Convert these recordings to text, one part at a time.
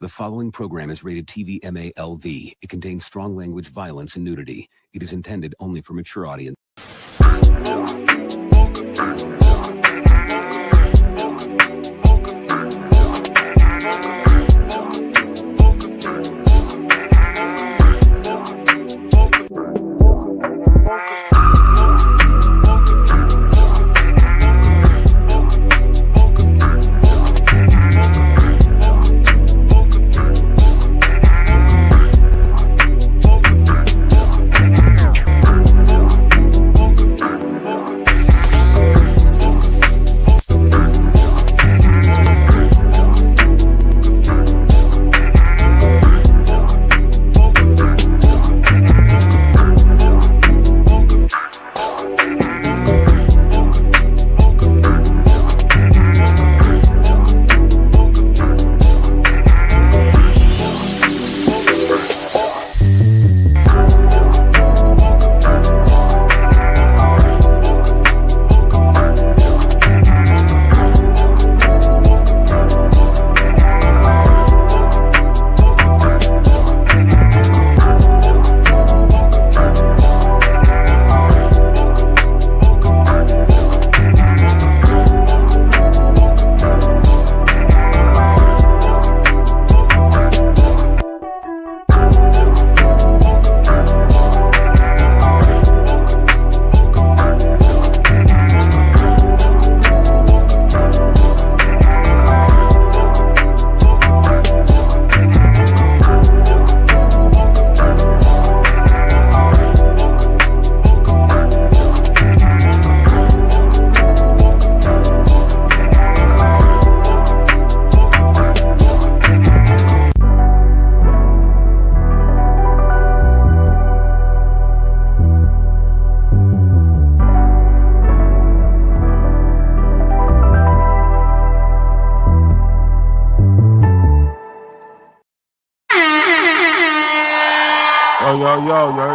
The following program is rated TV MALV. It contains strong language, violence, and nudity. It is intended only for mature audience.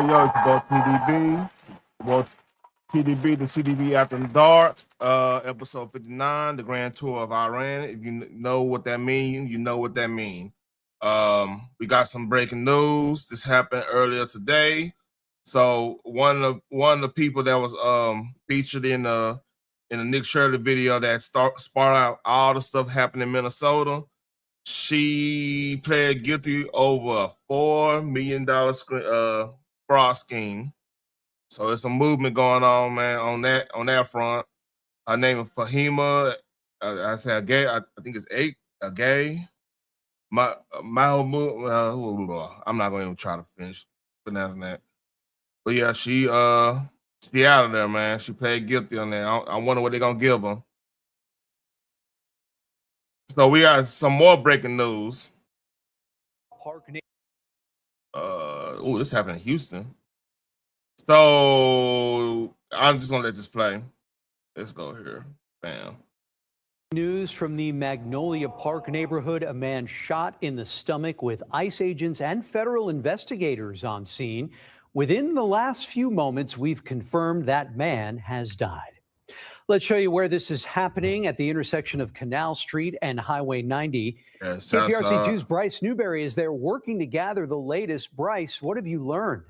Yo, it's about TTB. About TTB, the CDB After Dark, episode 59, the Grand Tour of Iran. If you know what that means, you know what that means. We got some breaking news. This happened earlier today. So one of the people that was featured in the Nick Shirley video that sparked out all the stuff happening in Minnesota, she pled guilty over a $4 million fraud scheme. So there's some movement going on, man, on that front. Her name is Fahima. I said a gay. I think it's a gay. I'm not going to even try to finish pronouncing that. But yeah, she out of there, man. She pled guilty on that. I wonder what they're gonna give her. So we got some more breaking news. This happened in Houston. So I'm just gonna let this play. Let's go here. Bam. News from the Magnolia Park neighborhood. A man shot in the stomach with ICE agents and federal investigators on scene. Within the last few moments, we've confirmed that man has died. Let's show you where this is happening at the intersection of Canal Street and Highway 90. Yes, KPRC2's Bryce Newberry is there working to gather the latest. Bryce, what have you learned?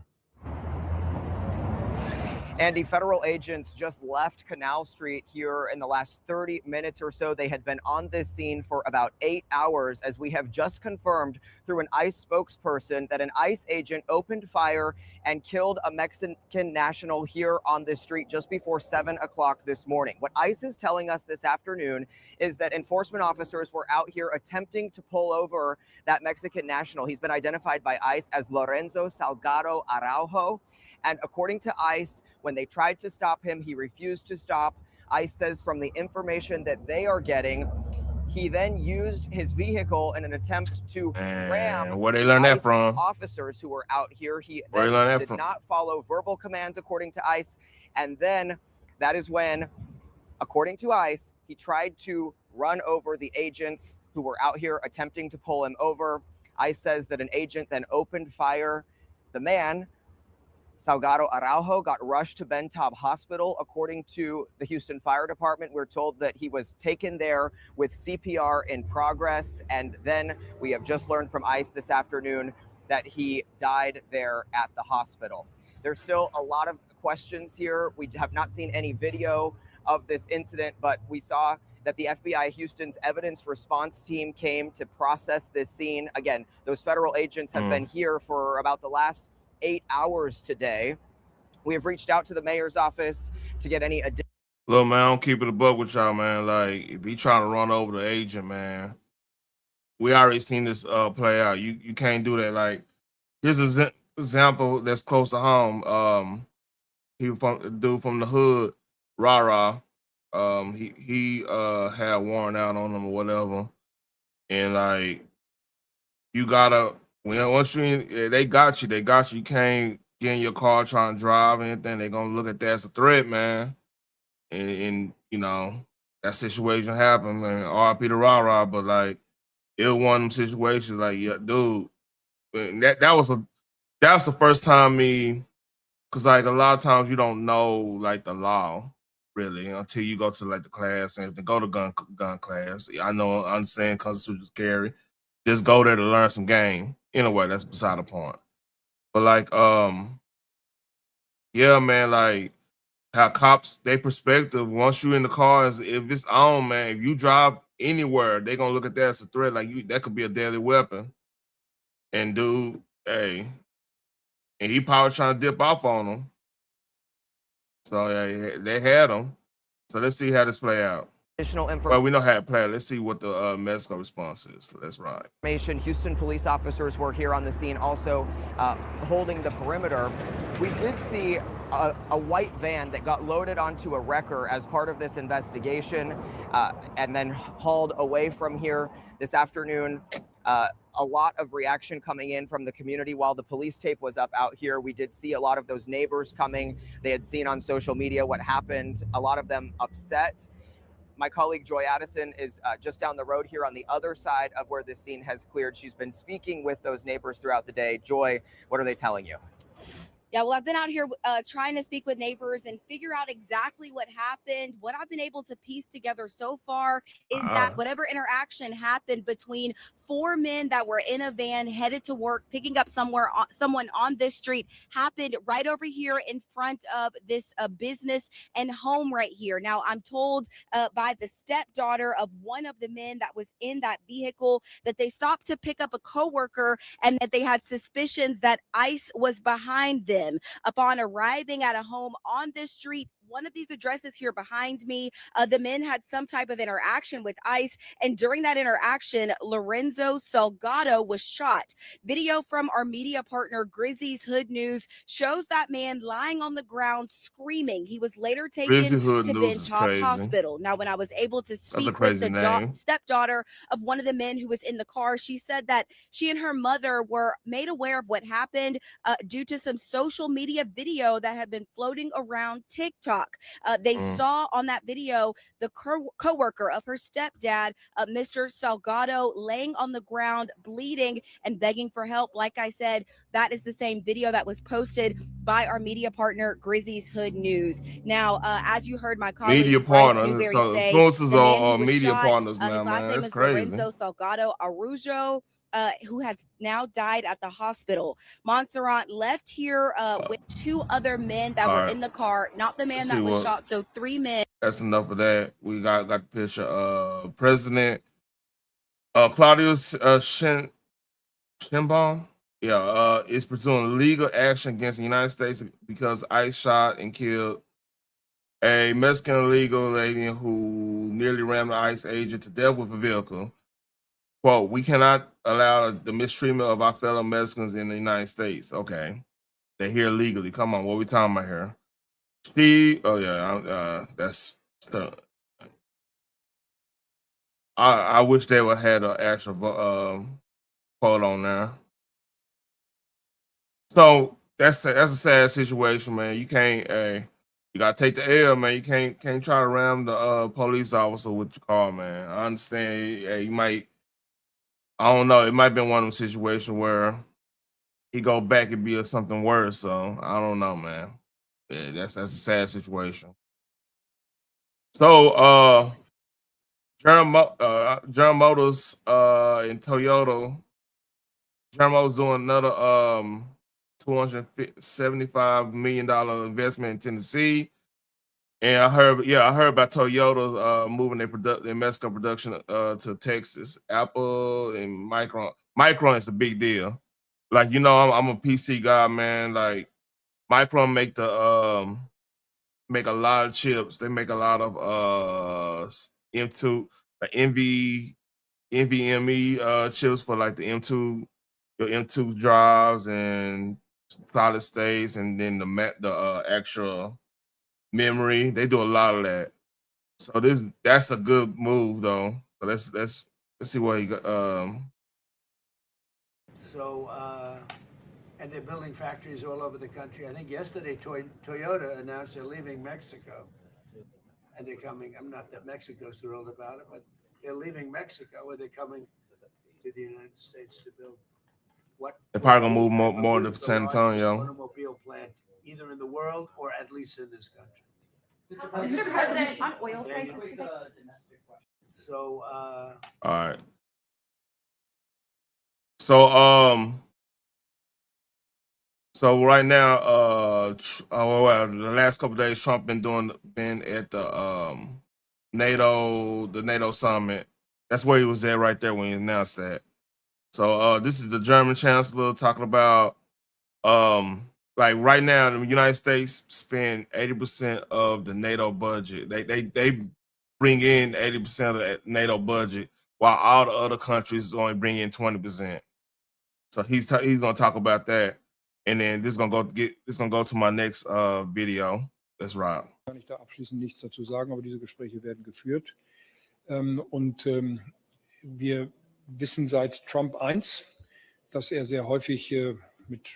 Andy, federal agents just left Canal Street here in the last 30 minutes or so. They had been on this scene for about 8 hours, as we have just confirmed through an ICE spokesperson that an ICE agent opened fire and killed a Mexican national here on this street just before 7 o'clock this morning. What ICE is telling us this afternoon is that enforcement officers were out here attempting to pull over that Mexican national. He's been identified by ICE as Lorenzo Salgado Araujo. And according to ICE, when they tried to stop him, he refused to stop. ICE says from the information that they are getting, he then used his vehicle in an attempt to ram where they learned that from? Officers who were out here. He did not follow verbal commands, according to ICE. And then that is when, according to ICE, he tried to run over the agents who were out here attempting to pull him over. ICE says that an agent then opened fire. The man Salgado Araujo got rushed to Ben Taub Hospital. According to the Houston Fire Department, we're told that he was taken there with CPR in progress. And then we have just learned from ICE this afternoon that he died there at the hospital. There's still a lot of questions here. We have not seen any video of this incident, but we saw that the FBI Houston's evidence response team came to process this scene. Again, those federal agents have been here for about the last 8 hours today. We have reached out to the mayor's office to get any additional. Look, man, I don't keep it a buck with y'all, man. Like, if he trying to run over the agent, man, we already seen this play out. You can't do that. Like, here's an example that's close to home. He was from the dude from the hood, Rara. He had a warrant out on him or whatever, and like, you gotta. Once they got you. You can't get in your car trying to drive or anything. They're gonna look at that as a threat, man. And you know, that situation happened, man. RIP to Rah-Rah, but like, it was one of them situations like, yeah, dude. That was the first time because like a lot of times you don't know like the law really until you go to like the class, and if they go to gun class. I understand constitutional carry. Just go there to learn some game. Anyway, that's beside the point. But like, yeah, man, like how cops, they perspective, once you in the car, if it's on, man, if you drive anywhere, they gonna look at that as a threat. Like, that could be a deadly weapon. And dude, hey, and he probably trying to dip off on them. So yeah, they had him. So let's see how this play out. Well, we know how it played. Let's see what the Mexico response is. Let's ride. Houston police officers were here on the scene, also holding the perimeter. We did see a white van that got loaded onto a wrecker as part of this investigation, and then hauled away from here this afternoon. A lot of reaction coming in from the community while the police tape was up out here. We did see a lot of those neighbors coming. They had seen on social media what happened. A lot of them upset. My colleague Joy Addison is just down the road here on the other side of where this scene has cleared. She's been speaking with those neighbors throughout the day. Joy, what are they telling you? Yeah, well, I've been out here trying to speak with neighbors and figure out exactly what happened. What I've been able to piece together so far is that whatever interaction happened between 4 men that were in a van headed to work, picking up someone on this street, happened right over here in front of this business and home right here. Now, I'm told by the stepdaughter of one of the men that was in that vehicle that they stopped to pick up a coworker and that they had suspicions that ICE was behind them. Upon arriving at a home on this street, one of these addresses here behind me, the men had some type of interaction with ICE, and during that interaction, Lorenzo Salgado was shot. Video from our media partner Grizzly's Hood News shows that man lying on the ground screaming. He was later taken to Ben Taub Hospital. Now, when I was able to speak with the stepdaughter of one of the men who was in the car, she said that she and her mother were made aware of what happened due to some social media video that had been floating around TikTok. They saw on that video the co-worker of her stepdad, Mr. Salgado, laying on the ground, bleeding and begging for help. Like I said, that is the same video that was posted by our media partner, Grizzly's Hood News. Now, as you heard my colleague, media partner, so influencers are media partners now, his last man. name That's is crazy. Lorenzo Salgado Araujo. Who has now died at the hospital. Montserrat left here with 2 other men that were in the car, not the man that was shot. So 3 men. That's enough of that. We got the picture. President Claudius Sheinbaum, is pursuing legal action against the United States because ICE shot and killed a Mexican illegal alien who nearly rammed the ICE agent to death with a vehicle. Quote, we cannot allow the mistreatment of our fellow Mexicans in the United States. Okay. They're here legally. Come on, what are we talking about here? That's stuff. I wish they would have had an actual quote on there. So that's a sad situation, man. You can't you gotta take the L, man. You can't try to ram the police officer with your car, man. I understand. You might, I don't know. It might have been one of them situations where he go back and be something worse. So I don't know, man. Yeah, that's a sad situation. So General Motors and Toyota. General Motors doing another $275 million investment in Tennessee. And I heard about Toyota moving their Mexico production to Texas. Apple and Micron is a big deal. Like, you know, I'm a PC guy, man. Like Micron make a lot of chips. They make a lot of M2, like NVMe chips for like the your M2 drives and solid states, and then the actual memory. They do a lot of that. So that's a good move though. So let's see what he got. So, and they're building factories all over the country. I think yesterday Toyota announced they're leaving Mexico, and they're coming. I'm not that Mexico's thrilled about it, but they're leaving Mexico, and they're coming to the United States to build what They're probably gonna move more to San Antonio. Automobile plant, either in the world or at least in this country. Mr. President, on oil prices today. So, all right. So right now, the last couple of days, Trump been at the NATO summit. That's where he was at right there when he announced that. So this is the German chancellor talking about like right now the United States spend 80% of the NATO budget. They bring in 80% of the NATO budget, while all the other countries only bring in 20%. So he's gonna talk about that, and then this is gonna go to my next video. Let's ride. Kann ich da abschließend nichts dazu sagen, aber diese Gespräche werden geführt. Wir wissen seit Trump eins, dass er sehr häufig mit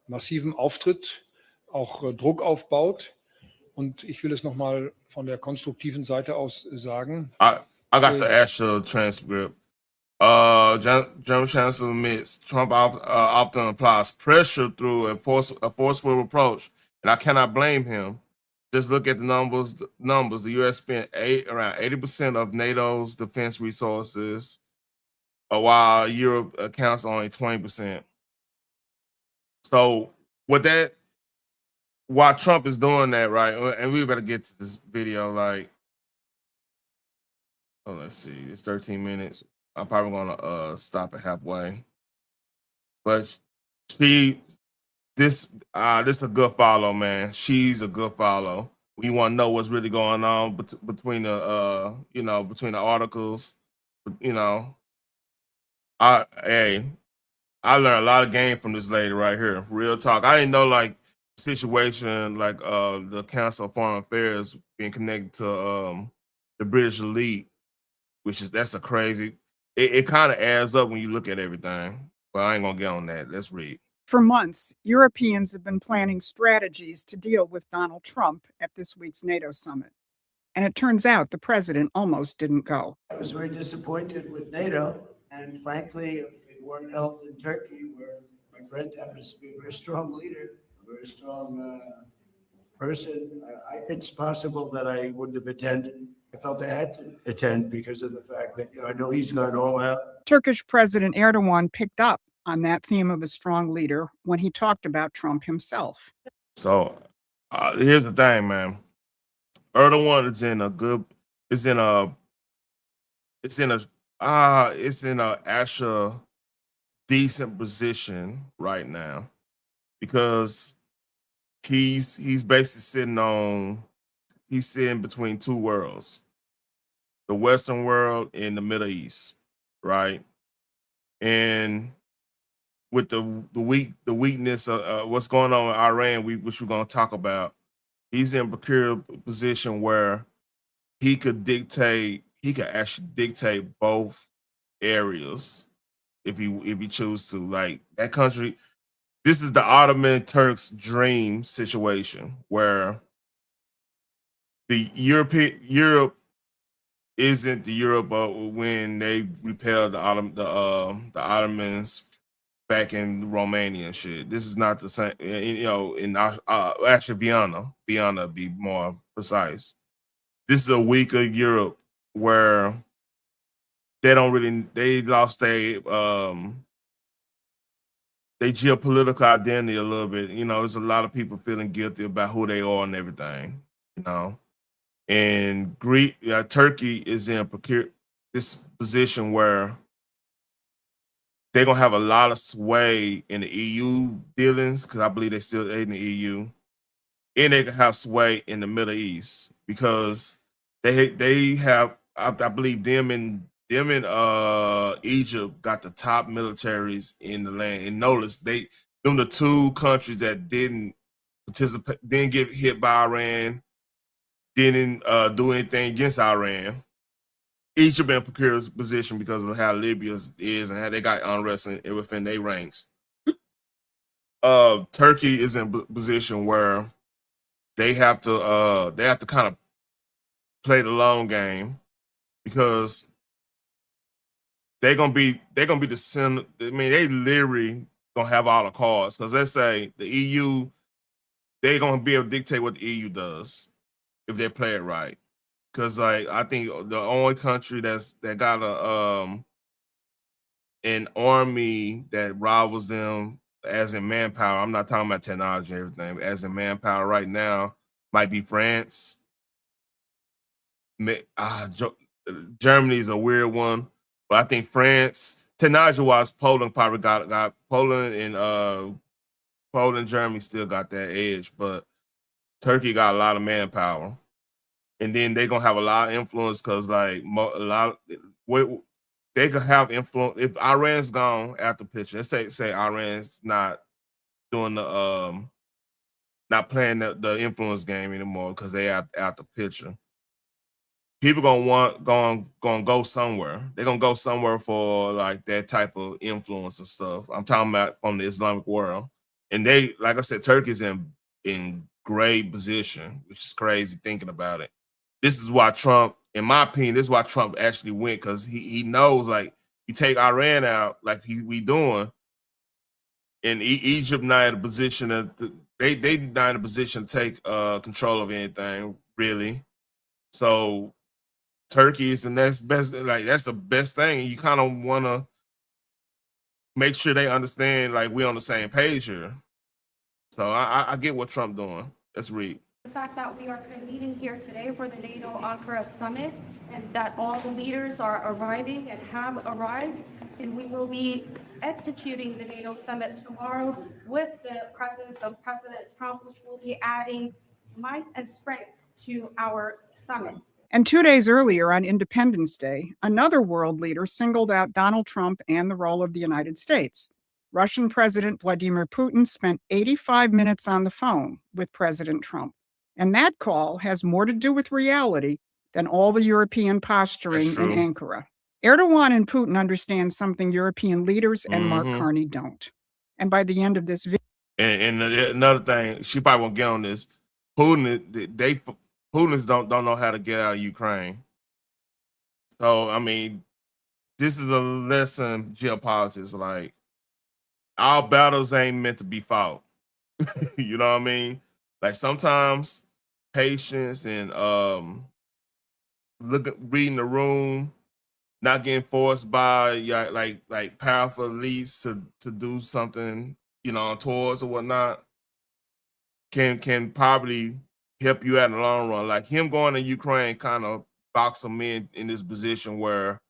massivem Auftritt auch Druck aufbaut. Und ich will es nochmal von der konstruktiven Seite aus sagen. I got the actual transcript. German Chancellor admits Trump often applies pressure through a forceful approach, and I cannot blame him. Just look at the numbers. The U.S. spent around 80% of NATO's defense resources, while Europe accounts only 20%. So while Trump is doing that, right, and we better get to this video. Like, let's see, it's 13 minutes. I'm probably gonna stop it halfway. But this is a good follow, man. She's a good follow. We want to know what's really going on between the between the articles. You know, I learned a lot of game from this lady right here. Real talk. I didn't know like situation like the Council of Foreign Affairs being connected to the British elite, that's a crazy. It kind of adds up when you look at everything, but I ain't gonna get on that. Let's read. For months, Europeans have been planning strategies to deal with Donald Trump at this week's NATO summit. And it turns out the president almost didn't go. I was very disappointed with NATO, and frankly, if it weren't held in Turkey, where my friend happens to be a very strong leader, a very strong person, it's possible that I wouldn't have attended. I felt I had to attend because of the fact that I know he's gone all out. Turkish President Erdogan picked up on that theme of a strong leader when he talked about Trump himself. So here's the thing, man. Erdogan is in a actual decent position right now because he's basically sitting between two worlds, the Western world and the Middle East, right? And with the weakness of what's going on in Iran, which we're going to talk about, he's in a precarious position where he could actually dictate both areas if he chooses to. Like that country, this is the Ottoman Turks' dream situation where the Europe isn't the Europe when they repelled the Ottomans back in Romania and shit. This is not the same, you know, in actually Vienna be more precise. This is a week of Europe where they lost their geopolitical identity a little bit. You know, there's a lot of people feeling guilty about who they are and everything, you know. And Turkey is in this position where they're gonna have a lot of sway in the EU dealings, because I believe they still in the EU, and they can have sway in the Middle East because they have, I believe them and Egypt got the top militaries in the land. And notice them the two countries that didn't participate, didn't get hit by Iran, didn't do anything against Iran. Egypt in a precarious position because of how Libya is and how they got unrest within their ranks. Turkey is in a position where they have to kind of play the long game, because they're gonna be the center. I mean, they literally gonna have all the cards, because let's say the EU, they're gonna be able to dictate what the EU does if they play it right. Because like I think the only country that got an army that rivals them as in manpower, I'm not talking about technology and everything, as in manpower right now, might be France. Germany is a weird one, but I think France, technology-wise, Poland probably got Poland and Germany still got that edge, but Turkey got a lot of manpower. And then they're gonna have a lot of influence, because like they could have influence if Iran's gone out the picture. Let's say Iran's not doing not playing the influence game anymore because they out the picture. People gonna go somewhere. They're gonna go somewhere for like that type of influence and stuff. I'm talking about from the Islamic world, and they, like I said, Turkey's in great position, which is crazy thinking about it. This is why Trump, in my opinion, this is why Trump actually went, because he knows, like, you take Iran out, like we doing, and Egypt not in a position they not in a position to take control of anything really. So Turkey is the next best, like that's the best thing. You kind of want to make sure they understand, like, we're on the same page here. So I get what Trump doing. Let's read. The fact that we are convening here today for the NATO Ankara summit, and that all the leaders are arriving and have arrived, and we will be executing the NATO summit tomorrow with the presence of President Trump, which will be adding might and strength to our summit. And 2 days earlier, on Independence Day, another world leader singled out Donald Trump and the role of the United States. Russian President Vladimir Putin spent 85 minutes on the phone with President Trump. And that call has more to do with reality than all the European posturing in Ankara. Erdogan and Putin understand something European leaders and Mark Carney don't. And by the end of this video... And another thing, she probably won't get on this, Putin's don't know how to get out of Ukraine. So, I mean, this is a lesson geopolitics. Like, our battles ain't meant to be fought. You know what I mean? Like, sometimes patience and reading the room, not getting forced by like powerful elites to do something, you know, towards or whatnot, can probably help you out in the long run. Like him going to Ukraine kind of box him in this position where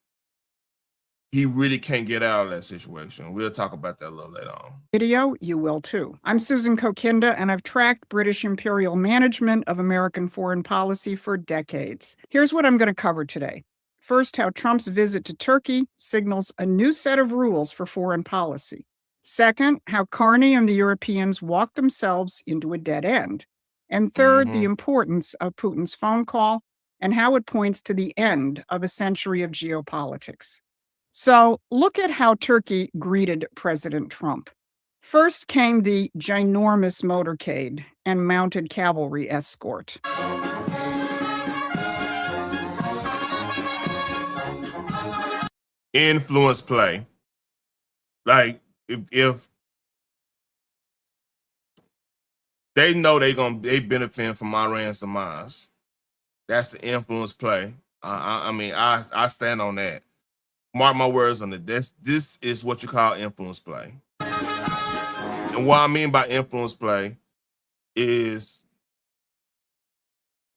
he really can't get out of that situation. We'll talk about that a little later on. Video, you will too. I'm Susan Kokinda, and I've tracked British imperial management of American foreign policy for decades. Here's what I'm going to cover today. First, how Trump's visit to Turkey signals a new set of rules for foreign policy. Second, how Carney and the Europeans walked themselves into a dead end. And third, the importance of Putin's phone call and how it points to the end of a century of geopolitics. So look at how Turkey greeted President Trump. First came the ginormous motorcade and mounted cavalry escort. Influence play. Like, if they know they benefit from Iran's demise, that's the influence play. I mean, I stand on that. Mark my words on it. This is what you call influence play. And what I mean by influence play is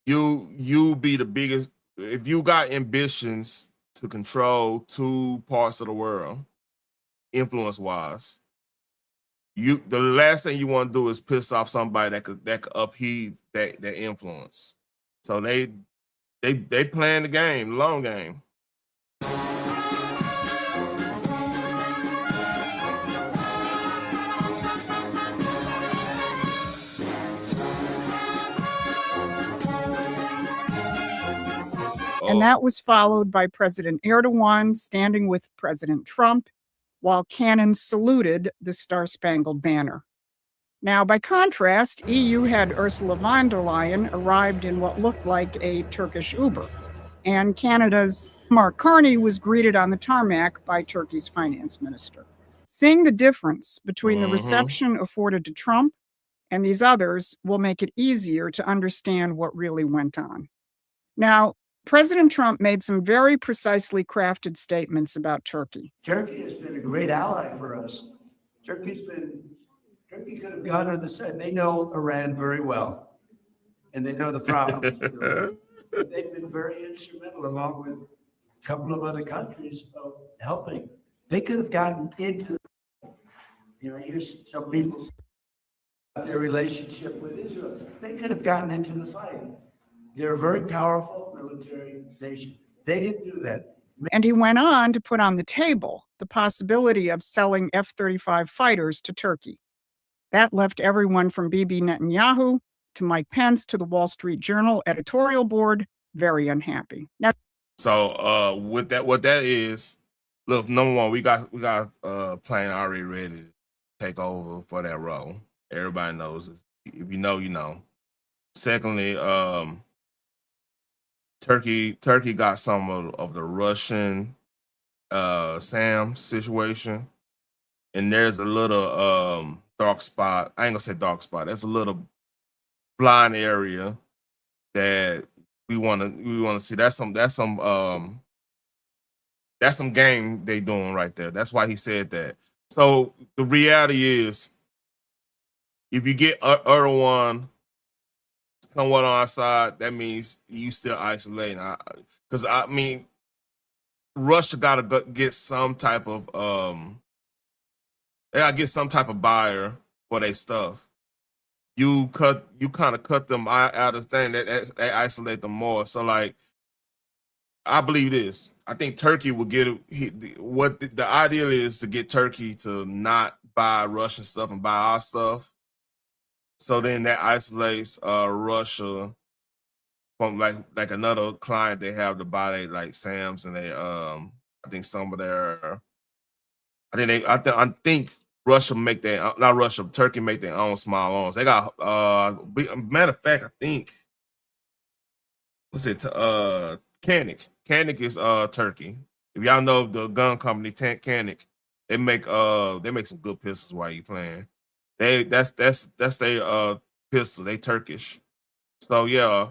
you be the biggest. If you got ambitions to control 2 parts of the world, influence wise, the last thing you want to do is piss off somebody that could upheave that influence. So they playing the game, the long game. And that was followed by President Erdogan standing with President Trump while cannons saluted the Star-Spangled Banner. Now, by contrast, EU head Ursula von der Leyen arrived in what looked like a Turkish Uber, and Canada's Mark Carney was greeted on the tarmac by Turkey's finance minister. Seeing the difference between the reception afforded to Trump and these others will make it easier to understand what really went on. Now, President Trump made some very precisely crafted statements about Turkey. Turkey has been a great ally for us. Turkey could have gone on the side. They know Iran very well, and they know the problems. They've been very instrumental, along with a couple of other countries, of helping. They could have gotten into, here's some people their relationship with Israel. They could have gotten into the fight. They're a very powerful military nation. They didn't do that. And he went on to put on the table the possibility of selling F-35 fighters to Turkey. That left everyone from Bibi Netanyahu to Mike Pence to the Wall Street Journal editorial board very unhappy. Now, so with that, what that is, look, number one, we got plane already ready to take over for that role. Everybody knows this. If you know, you know. Secondly, Turkey got some of the Russian SAM situation, and there's a little dark spot. I ain't gonna say dark spot. There's a little blind area that we want to see. That's some game they doing right there. That's why he said that. So the reality is, if you get Erdogan somewhat on our side, that means you still isolating. Because I mean, Russia got to get some type of they got to get some type of buyer for their stuff. You kind of cut them out of the thing that they isolate them more. So like, I believe this. I think Turkey will get what the ideal is to get Turkey to not buy Russian stuff and buy our stuff. So then that isolates Russia from like another client they have to buy they like Sam's and they I think some of their I think Russia make their not Russia Turkey make their own small arms. They got matter of fact I think what's it Canik. Canik is Turkey. If y'all know the gun company Canik, they make some good pistols while you playing. That's their pistol. They Turkish. So yeah.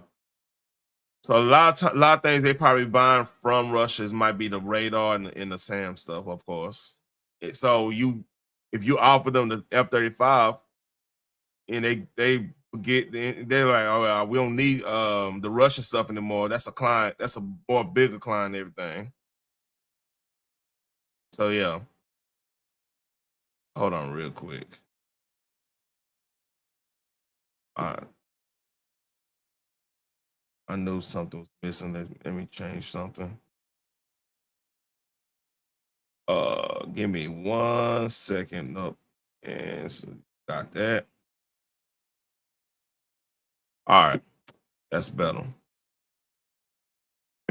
So a lot of things they probably buying from Russia might be the radar and the SAM stuff, of course. So if you offer them the F-35 and they forget, they're like, oh, we don't need the Russian stuff anymore. That's a client. That's a more bigger client and everything. So yeah. Hold on real quick. I knew something was missing. Let me change something. Give me 1 second up, and so got that. All right, that's better.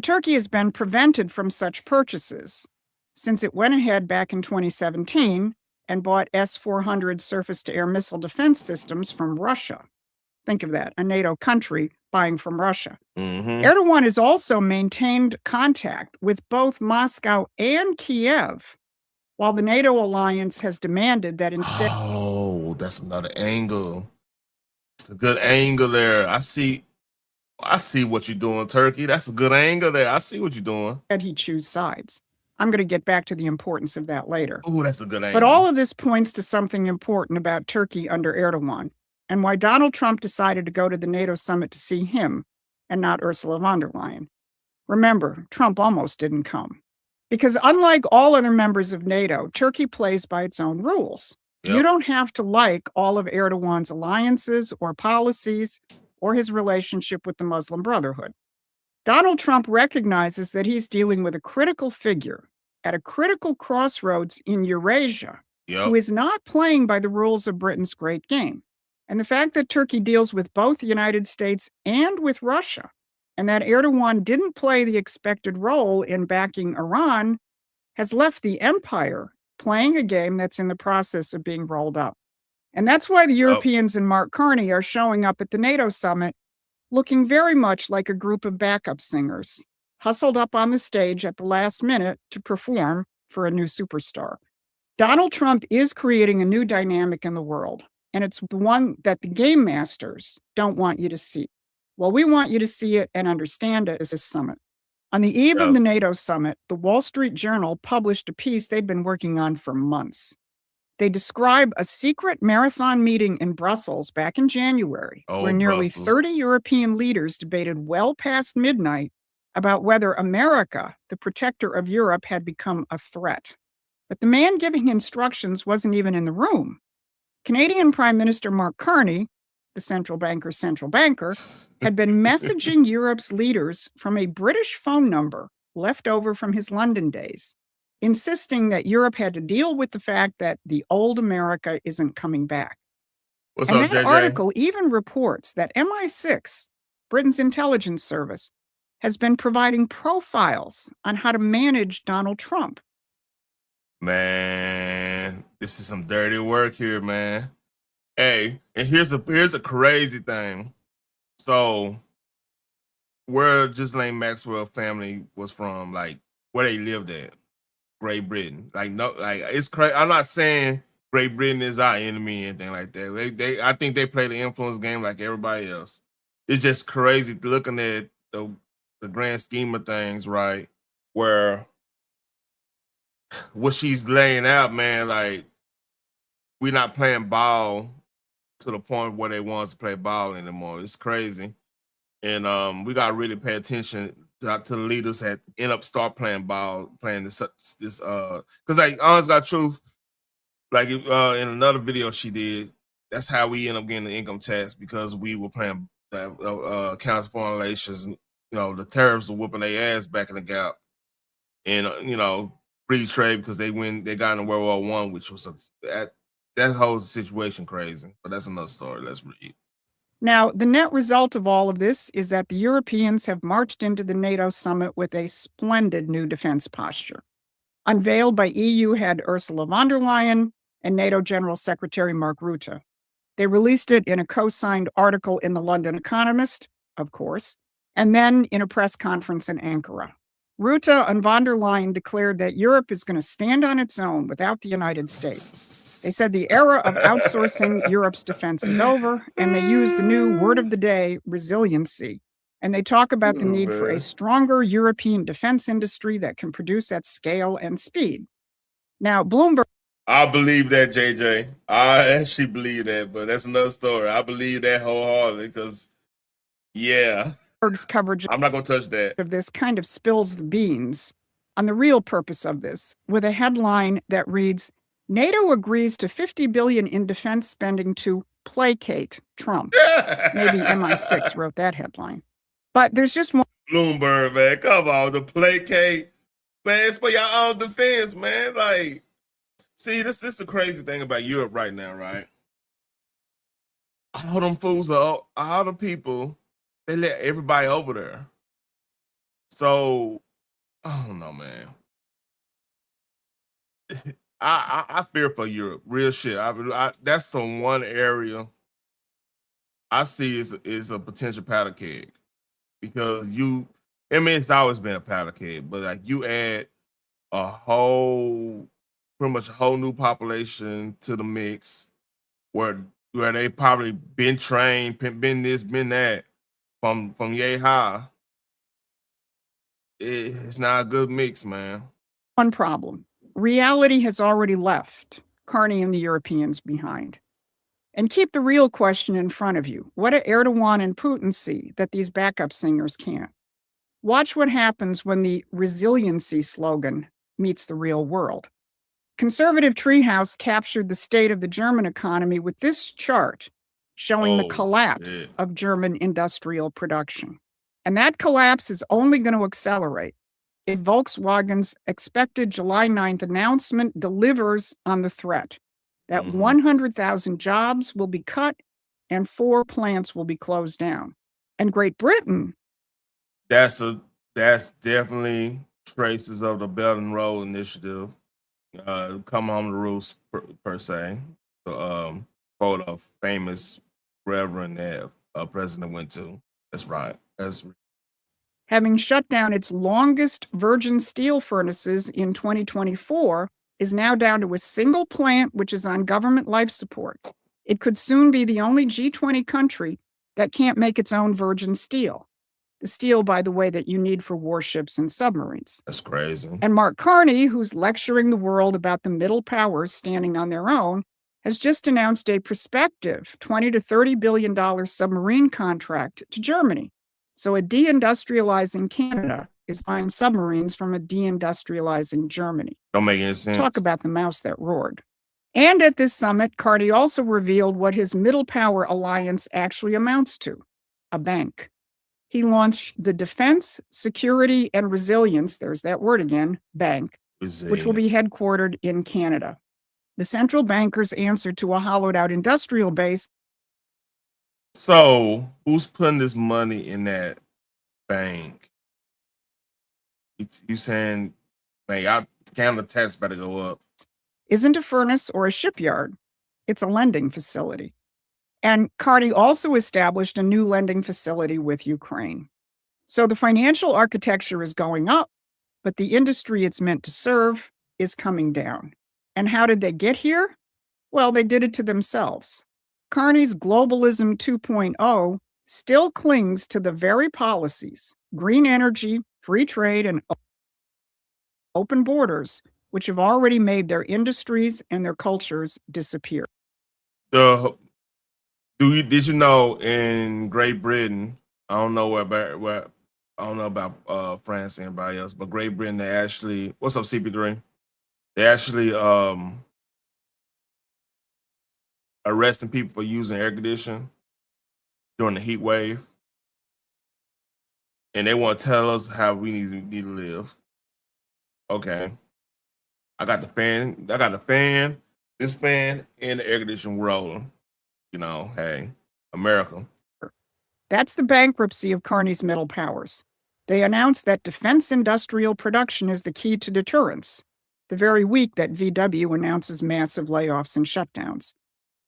Turkey has been prevented from such purchases since it went ahead back in 2017 and bought S-400 surface-to-air missile defense systems from Russia. Think of that, a NATO country buying from Russia. Erdogan has also maintained contact with both Moscow and Kiev while the NATO alliance has demanded that instead. Oh, that's another angle. It's a good angle there. I see what you're doing, Turkey. That's a good angle there. I see what you're doing. He choose sides. I'm going to get back to the importance of that later. Oh, that's a good angle. But all of this points to something important about Turkey under Erdogan and why Donald Trump decided to go to the NATO summit to see him and not Ursula von der Leyen. Remember, Trump almost didn't come. Because unlike all other members of NATO, Turkey plays by its own rules. Yep. You don't have to like all of Erdogan's alliances or policies or his relationship with the Muslim Brotherhood. Donald Trump recognizes that he's dealing with a critical figure at a critical crossroads in Eurasia, who is not playing by the rules of Britain's great game. And the fact that Turkey deals with both the United States and with Russia, and that Erdogan didn't play the expected role in backing Iran, has left the empire playing a game that's in the process of being rolled up. And that's why the Europeans and Mark Carney are showing up at the NATO summit looking very much like a group of backup singers, hustled up on the stage at the last minute to perform for a new superstar. Donald Trump is creating a new dynamic in the world, and it's the one that the game masters don't want you to see. Well, we want you to see it and understand it as a summit. On the eve of the NATO summit, the Wall Street Journal published a piece they've been working on for months. They describe a secret marathon meeting in Brussels back in January, where nearly 30 European leaders debated well past midnight about whether America, the protector of Europe, had become a threat. But the man giving instructions wasn't even in the room. Canadian Prime Minister Mark Carney, the central banker, had been messaging Europe's leaders from a British phone number left over from his London days, insisting that Europe had to deal with the fact that the old America isn't coming back. What's and up, that JJ? article even reports that MI6, Britain's intelligence service, has been providing profiles on how to manage Donald Trump. Man, this is some dirty work here, man. Hey, and here's a crazy thing. So, where Ghislaine Maxwell family was from, like where they lived at, Great Britain. Like no, like it's crazy. I'm not saying Great Britain is our enemy or anything like that. I think they play the influence game like everybody else. It's just crazy looking at the grand scheme of things, right? Where what she's laying out, man, like we're not playing ball to the point where they want us to play ball anymore. It's crazy. And we gotta really pay attention to the leaders that end up start playing ball, playing this because like honest God truth, like in another video she did, that's how we end up getting the income tax, because we were playing accounts for foreign relations. You know, the tariffs were whooping their ass back in the gap, and you know, free trade because they got into World War I, which was that whole situation crazy. But that's another story. Let's read. Now, the net result of all of this is that the Europeans have marched into the NATO summit with a splendid new defense posture, unveiled by EU head Ursula von der Leyen and NATO General Secretary Mark Rutte. They released it in a co-signed article in the London Economist, of course, and then in a press conference in Ankara. Rutte and von der Leyen declared that Europe is going to stand on its own without the United States. They said the era of outsourcing Europe's defense is over, and they use the new word of the day, resiliency. And they talk about the need for a stronger European defense industry that can produce at scale and speed. Now, Bloomberg... I believe that, JJ. I actually believe that, but that's another story. I believe that wholeheartedly because, yeah. Coverage I'm not going to touch that. Of this kind of spills the beans on the real purpose of this, with a headline that reads, NATO agrees to $50 billion in defense spending to placate Trump. Maybe MI6 wrote that headline. But there's just one. Bloomberg, man, come on, the placate. Man, it's for your own defense, man. Like, see, this is the crazy thing about Europe right now, right? All them fools are all the people. They let everybody over there. So, I don't know, man. I fear for Europe. Real shit. That's the one area I see is a potential powder keg. Because it's always been a powder keg, but like you add a whole pretty much a whole new population to the mix, where they probably been trained, been this, been that, from yay high. It's not a good mix, man. One problem. Reality has already left Carney and the Europeans behind. And keep the real question in front of you. What do Erdogan and Putin see that these backup singers can't? Watch what happens when the resiliency slogan meets the real world. Conservative Treehouse captured the state of the German economy with this chart showing the collapse of German industrial production. And that collapse is only going to accelerate if Volkswagen's expected July 9th announcement delivers on the threat that 100,000 jobs will be cut and 4 plants will be closed down. And Great Britain. That's definitely traces of the Belt and Road Initiative. Come home to roost per se. The quote of famous reverend that a president went to. That's right. Having shut down its longest virgin steel furnaces in 2024, is now down to a single plant which is on government life support. It could soon be the only G20 country that can't make its own virgin steel. The steel, by the way, that you need for warships and submarines. That's crazy. And Mark Carney, who's lecturing the world about the middle powers standing on their own, has just announced a prospective $20 to $30 billion submarine contract to Germany. So a deindustrializing Canada is buying submarines from a deindustrializing Germany. Don't make any sense. Talk about the mouse that roared. And at this summit, Carney also revealed what his middle power alliance actually amounts to: a bank. He launched the Defense, Security, and Resilience, there's that word again, bank, which will be headquartered in Canada. The central bankers answer to a hollowed out industrial base. So who's putting this money in that bank? You saying, man, Canada tax better go up? Isn't a furnace or a shipyard. It's a lending facility. And Carney also established a new lending facility with Ukraine. So the financial architecture is going up, but the industry it's meant to serve is coming down. And how did they get here? Well, they did it to themselves. Carney's Globalism 2.0 still clings to the very policies, green energy, free trade, and open borders, which have already made their industries and their cultures disappear. Did you know in Great Britain, I don't know about France and anybody else, but Great Britain, they actually, what's up, CP3? They actually arresting people for using air conditioning during the heat wave. And they want to tell us how we need to live. Okay. I got the fan, this fan, and the air conditioning rolling. You know, hey, America. That's the bankruptcy of Carney's middle powers. They announced that defense industrial production is the key to deterrence, the very week that VW announces massive layoffs and shutdowns.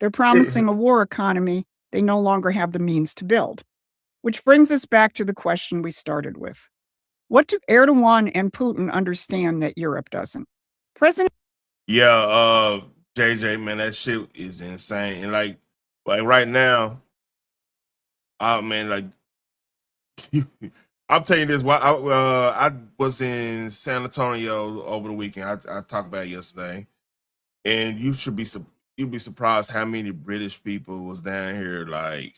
They're promising a war economy they no longer have the means to build. Which brings us back to the question we started with. What do Erdogan and Putin understand that Europe doesn't? Yeah, JJ, man, that shit is insane. And like right now, man, like I'll tell you this. I was in San Antonio over the weekend. I talked about it yesterday, and you'd be surprised how many British people was down here like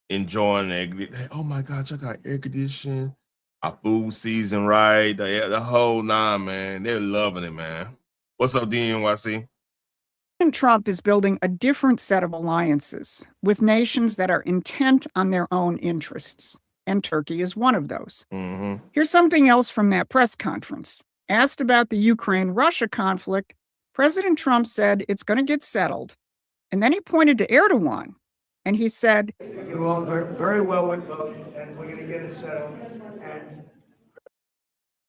enjoying it. Oh my gosh, I got air conditioning, our food season right, the whole nine, man. They're loving it, man. What's up, DNYC? Trump is building a different set of alliances with nations that are intent on their own interests, and Turkey is one of those. Here's something else from that press conference. Asked about the Ukraine-Russia conflict, President Trump said it's going to get settled. And then he pointed to Erdogan, and he said, "We get along very well with both, and we're going to get it settled, and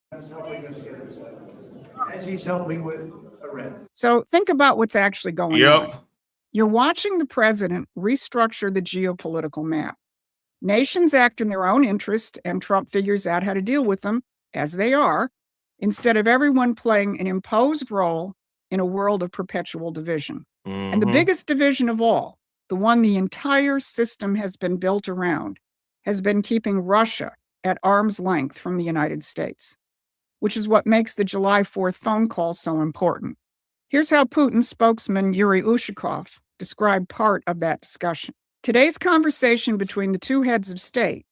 that's helping us get it settled, as he's helping with Iran." So think about what's actually going on. You're watching the president restructure the geopolitical map. Nations act in their own interest, and Trump figures out how to deal with them as they are, instead of everyone playing an imposed role in a world of perpetual division. And the Mhm. biggest division of all, the one the entire system has been built around, has been keeping Russia at arm's length from the United States, which is what makes the July 4th phone call so important. Here's how Putin spokesman Yuri Ushakov described part of that discussion. Today's conversation between the two heads of state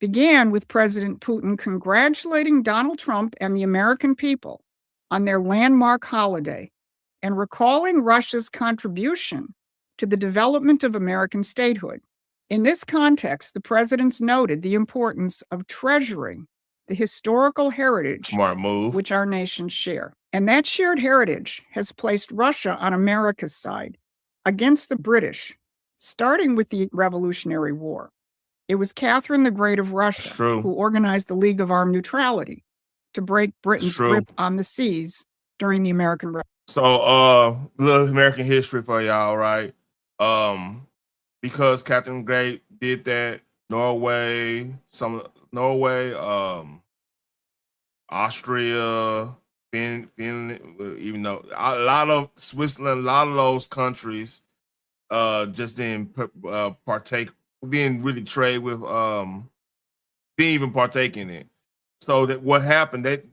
began with President Putin congratulating Donald Trump and the American people on their landmark holiday and recalling Russia's contribution to the development of American statehood. In this context, the presidents noted the importance of treasuring the historical heritage Smart move. which our nations share. And that shared heritage has placed Russia on America's side against the British, starting with the Revolutionary War. It was Catherine the Great of Russia True. who organized the League of Armed Neutrality to break Britain's True. grip on the seas during the American Revolution. So, little American history for y'all, right? Because Catherine the Great did that, Norway, Austria, Finland, even though a lot of Switzerland, a lot of those countries, just didn't partake, didn't really trade with, didn't even partake in it. So that what happened, that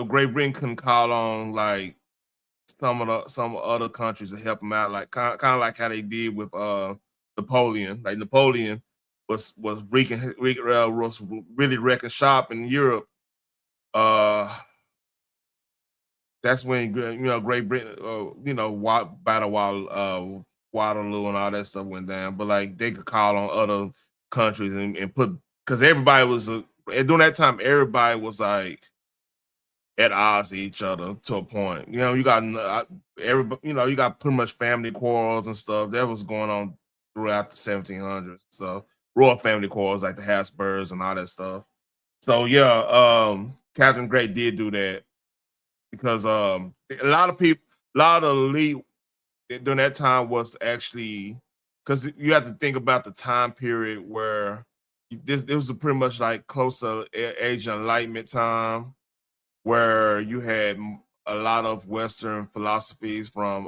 Great Britain couldn't call on like some other countries to help them out, like kind of like how they did with Napoleon. Like Napoleon was really wrecking shop in Europe. That's when Great Britain, battle while Waterloo and all that stuff went down. But like they could call on other countries and put, because everybody was during that time, everybody was like at odds with each other to a point. You got everybody, you got pretty much family quarrels and stuff that was going on throughout the 1700s and stuff. Royal family quarrels like the Habsburgs and all that stuff. So yeah, Catherine Great did do that because a lot of elite during that time was actually, because you have to think about the time period where this was pretty much like close to Age of Enlightenment time, where you had a lot of Western philosophies from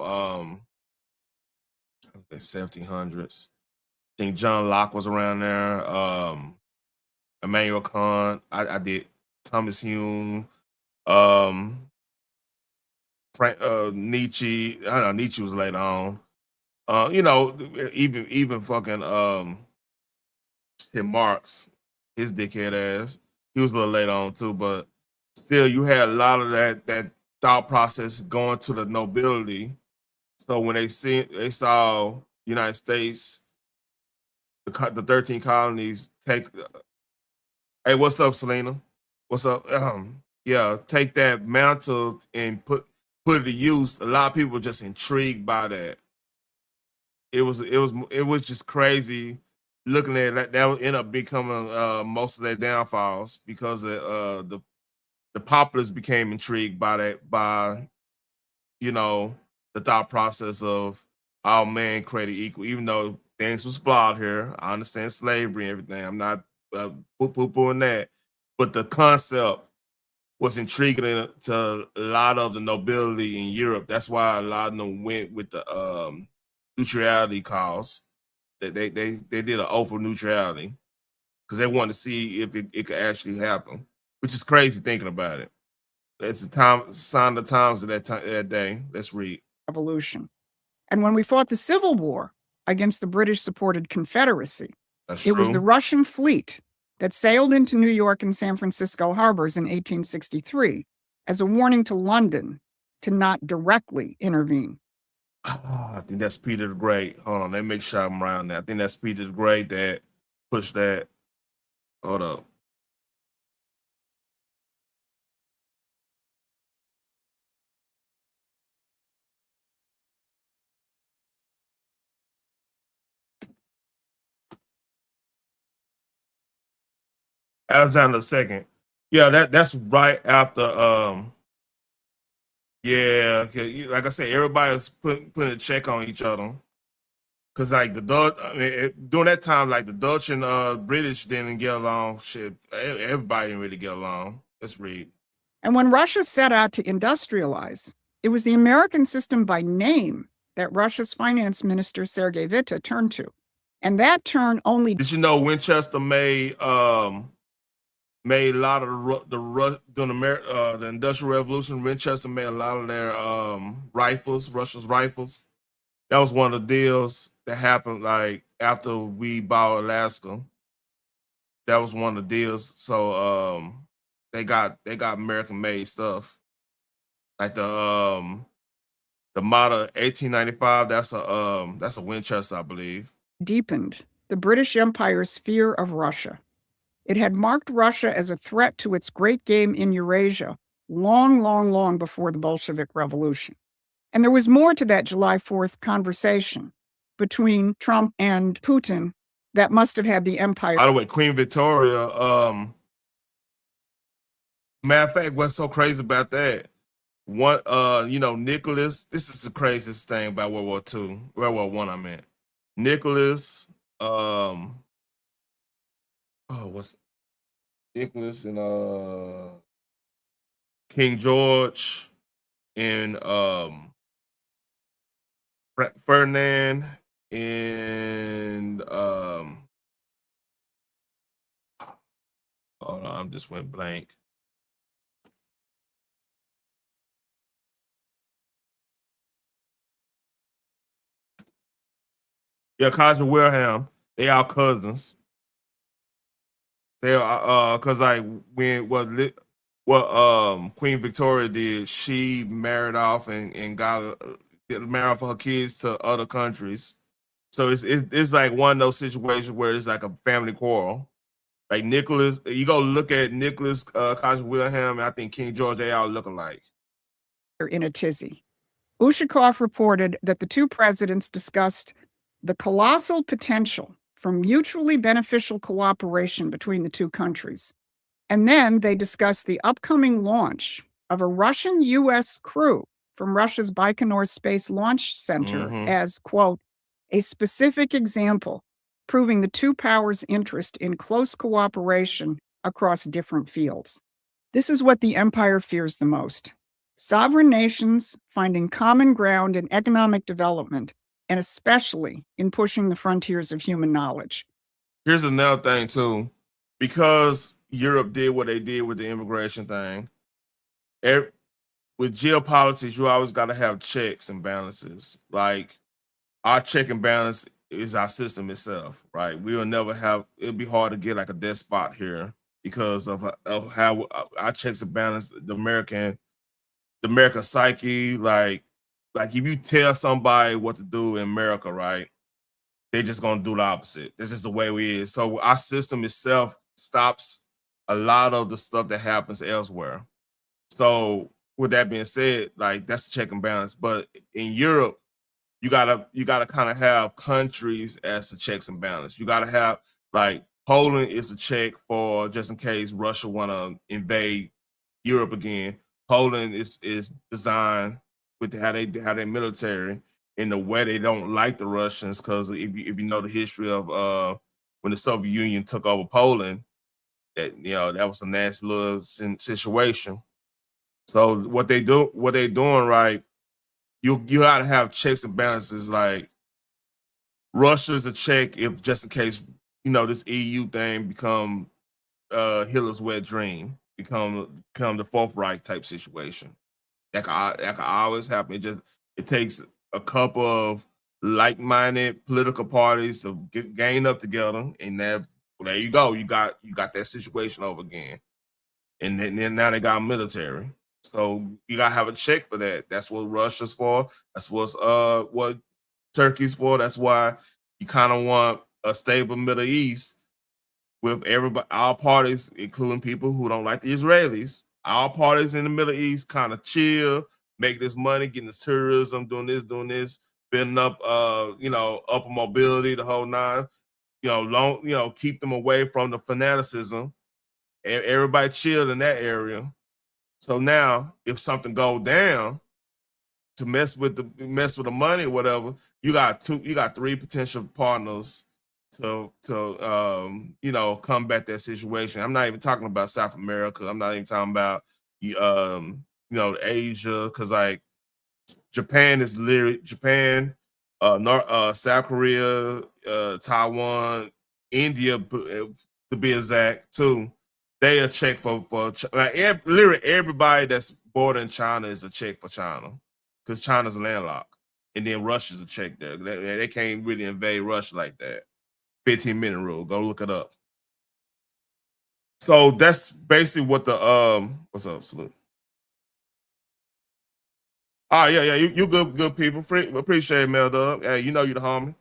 the 1700s. I think John Locke was around there. Immanuel Kant. I did Thomas Hume. Nietzsche. I don't know, Nietzsche was later on. Even fucking Marx, his dickhead ass. He was a little later on too, but still, you had a lot of that thought process going to the nobility. So when they saw United States, the 13 colonies take. Hey, what's up, Selena? What's up? Take that mantle and put it to use. A lot of people were just intrigued by that. It was just crazy looking at that would end up becoming most of their downfalls because the populace became intrigued by that, by the thought process of all men created equal, even though things was flawed here. I understand slavery and everything. I'm not poo-pooing that, but the concept was intriguing to a lot of the nobility in Europe. That's why a lot of them went with the neutrality cause. They did an oath of neutrality because they wanted to see if it could actually happen, which is crazy thinking about it. It's a sign of the times of that day. Let's read. Revolution. And when we fought the Civil War against the British-supported Confederacy, it was the Russian fleet that sailed into New York and San Francisco harbors in 1863 as a warning to London to not directly intervene. I think that's Peter the Great. Hold on, let me make sure I'm around that. I think that's Peter the Great that pushed that. Hold up. Alexander II. Yeah, that's right after like I said, everybody's putting a check on each other. Cause like the Dutch, during that time, like the Dutch and British didn't get along. Shit, everybody didn't really get along. Let's read. And when Russia set out to industrialize, It was the American system by name that Russia's finance minister, Sergei Witta, turned to. And that turn only... Did you know Winchester made a lot of during the Industrial Revolution? Winchester made a lot of their rifles, Russia's rifles. That was one of the deals that happened like after we bought Alaska. That was one of the deals. So they got American made stuff. Like the model 1895, that's a Winchester, I believe. Deepened the British Empire's fear of Russia. It had marked Russia as a threat to its great game in Eurasia long before the Bolshevik Revolution. And there was more to that July 4th conversation between Trump and Putin that must have had the empire. By the way, Queen Victoria, matter of fact, what's so crazy about that? Nicholas, this is the craziest thing about World War I, I meant. Nicholas, what's Nicholas and King George and Ferdinand and hold on, I just went blank. Yeah, Kaiser Wilhelm, they are cousins. They are because like when what Queen Victoria did, she married off and got married off her kids to other countries. So it's like one of those situations where it's like a family quarrel. Like Nicholas, you go look at Nicholas, Kaiser Wilhelm, and I think King George, they all look alike. In a tizzy. Ushakov reported that the two presidents discussed the colossal potential for mutually beneficial cooperation between the two countries. And then they discussed the upcoming launch of a Russian-U.S. crew from Russia's Baikonur Space Launch Center as, quote, a specific example proving the two powers' interest in close cooperation across different fields. This is what the empire fears the most. Sovereign nations finding common ground in economic development, and especially in pushing the frontiers of human knowledge. Here's another thing, too. Because Europe did what they did with the immigration thing, with geopolitics, you always got to have checks and balances. Like, our check and balance is our system itself, right? We'll never have, it'll be hard to get like a despot here because of how our checks and balance, the American psyche, like if you tell somebody what to do in America, right, they're just gonna do the opposite. That's just the way we is. So our system itself stops a lot of the stuff that happens elsewhere. So with that being said, like that's a check and balance. But in Europe, you gotta kind of have countries as the checks and balance. You gotta have like Poland is a check for just in case Russia wanna invade Europe again. Poland is designed with how their military in the way they don't like the Russians, because if you know the history of when the Soviet Union took over Poland, that that was a nasty little situation. So what they're doing right, you gotta have checks and balances. Like Russia's a check if just in case this EU thing become Hitler's wet dream, become the Fourth Reich type situation. That can always happen. It takes a couple of like-minded political parties to gang up together, and there you go. You got that situation over again, and then now they got military. So you gotta have a check for that. That's what Russia's for. That's what Turkey's for. That's why you kind of want a stable Middle East with everybody, all parties, including people who don't like the Israelis. All parties in the Middle East kind of chill, make this money, getting this tourism, doing this, building up, upper mobility, the whole nine. Keep them away from the fanaticism. Everybody chilled in that area. So now, if something go down to mess with the money or whatever, you got three potential partners to combat that situation. I'm not even talking about South America. I'm not even talking about Asia, because like Japan is literally Japan, South Korea, Taiwan, India, to be exact, too. They a check for like literally everybody that's bordering China is a check for China because China's landlocked, and then Russia's a check there. They can't really invade Russia like that. 15-minute rule. Go look it up. So that's basically what the what's up, Salute? Yeah, you good people. Appreciate it, Mel Dub. Hey, you know you the homie.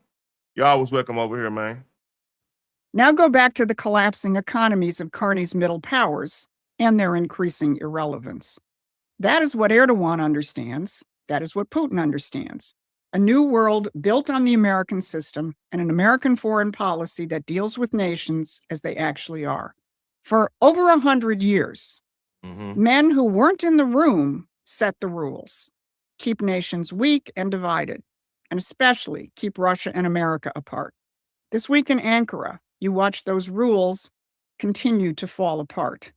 You always welcome over here, man. Now go back to the collapsing economies of Carney's middle powers and their increasing irrelevance. That is what Erdogan understands. That is what Putin understands. A new world built on the American system and an American foreign policy that deals with nations as they actually are. For over 100 years, men who weren't in the room set the rules. Keep nations weak and divided, and especially keep Russia and America apart. This week in Ankara, you watch those rules continue to fall apart.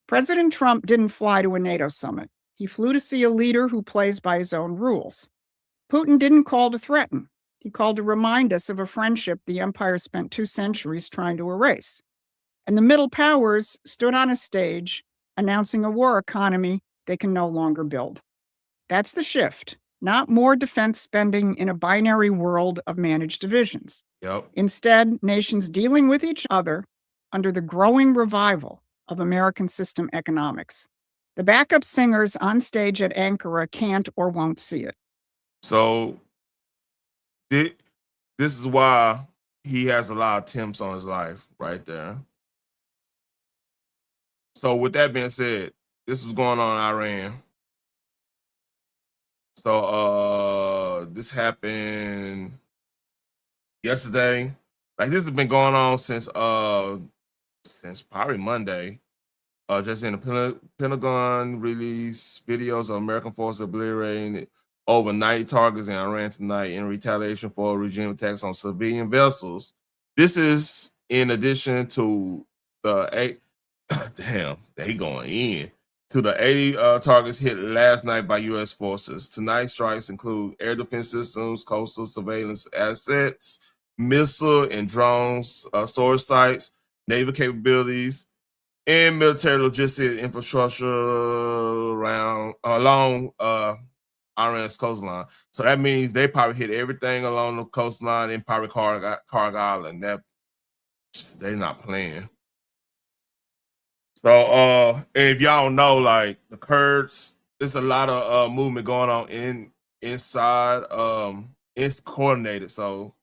President Trump didn't fly to a NATO summit. He flew to see a leader who plays by his own rules. Putin didn't call to threaten. He called to remind us of a friendship the empire spent 2 centuries trying to erase. And the middle powers stood on a stage announcing a war economy they can no longer build. That's the shift, not more defense spending in a binary world of managed divisions. Yep. Instead, nations dealing with each other under the growing revival of American system economics. The backup singers on stage at Ankara can't or won't see it. So this is why he has a lot of temps on his life right there. So with that being said, this was going on in Iran. So this happened yesterday. Like this has been going on since probably Monday. Just in the Pentagon released videos of American forces obliterating over 90 targets in Iran tonight in retaliation for regime attacks on civilian vessels. This is in addition to the 80 targets hit last night by U.S. forces. Tonight's strikes include air defense systems, coastal surveillance assets, missile and drones, storage sites, naval capabilities, and military logistic infrastructure along Iran's coastline. So that means they probably hit everything along the coastline in probably Karg Island. That they're not playing. So if y'all know, like the Kurds, there's a lot of movement going on inside. It's coordinated, so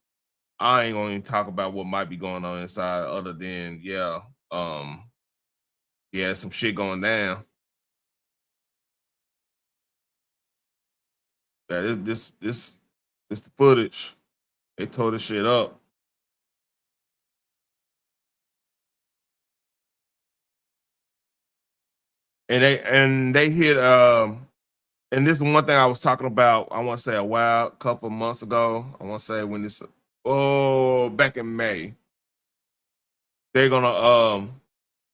I ain't gonna even talk about what might be going on inside, other than some shit going down. Yeah, this the footage. They tore this shit up. And they hit and this is one thing I was talking about, I want to say a couple months ago. I want to say when this back in May. They're gonna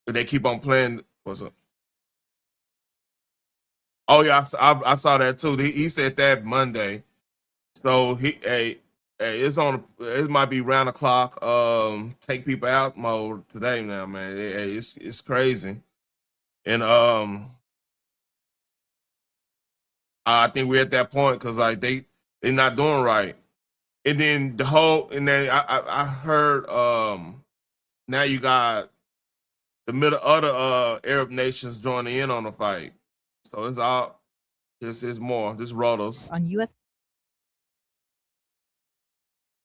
they keep on playing. What's up? Oh yeah, I saw that too. He said that Monday. So it's on. It might be round the clock. Take people out mode today now, man. It's crazy, and I think we're at that point because like they're not doing right, and then I heard now you got the middle other Arab nations joining in on the fight. So it's all there's more. This Rodos on U.S.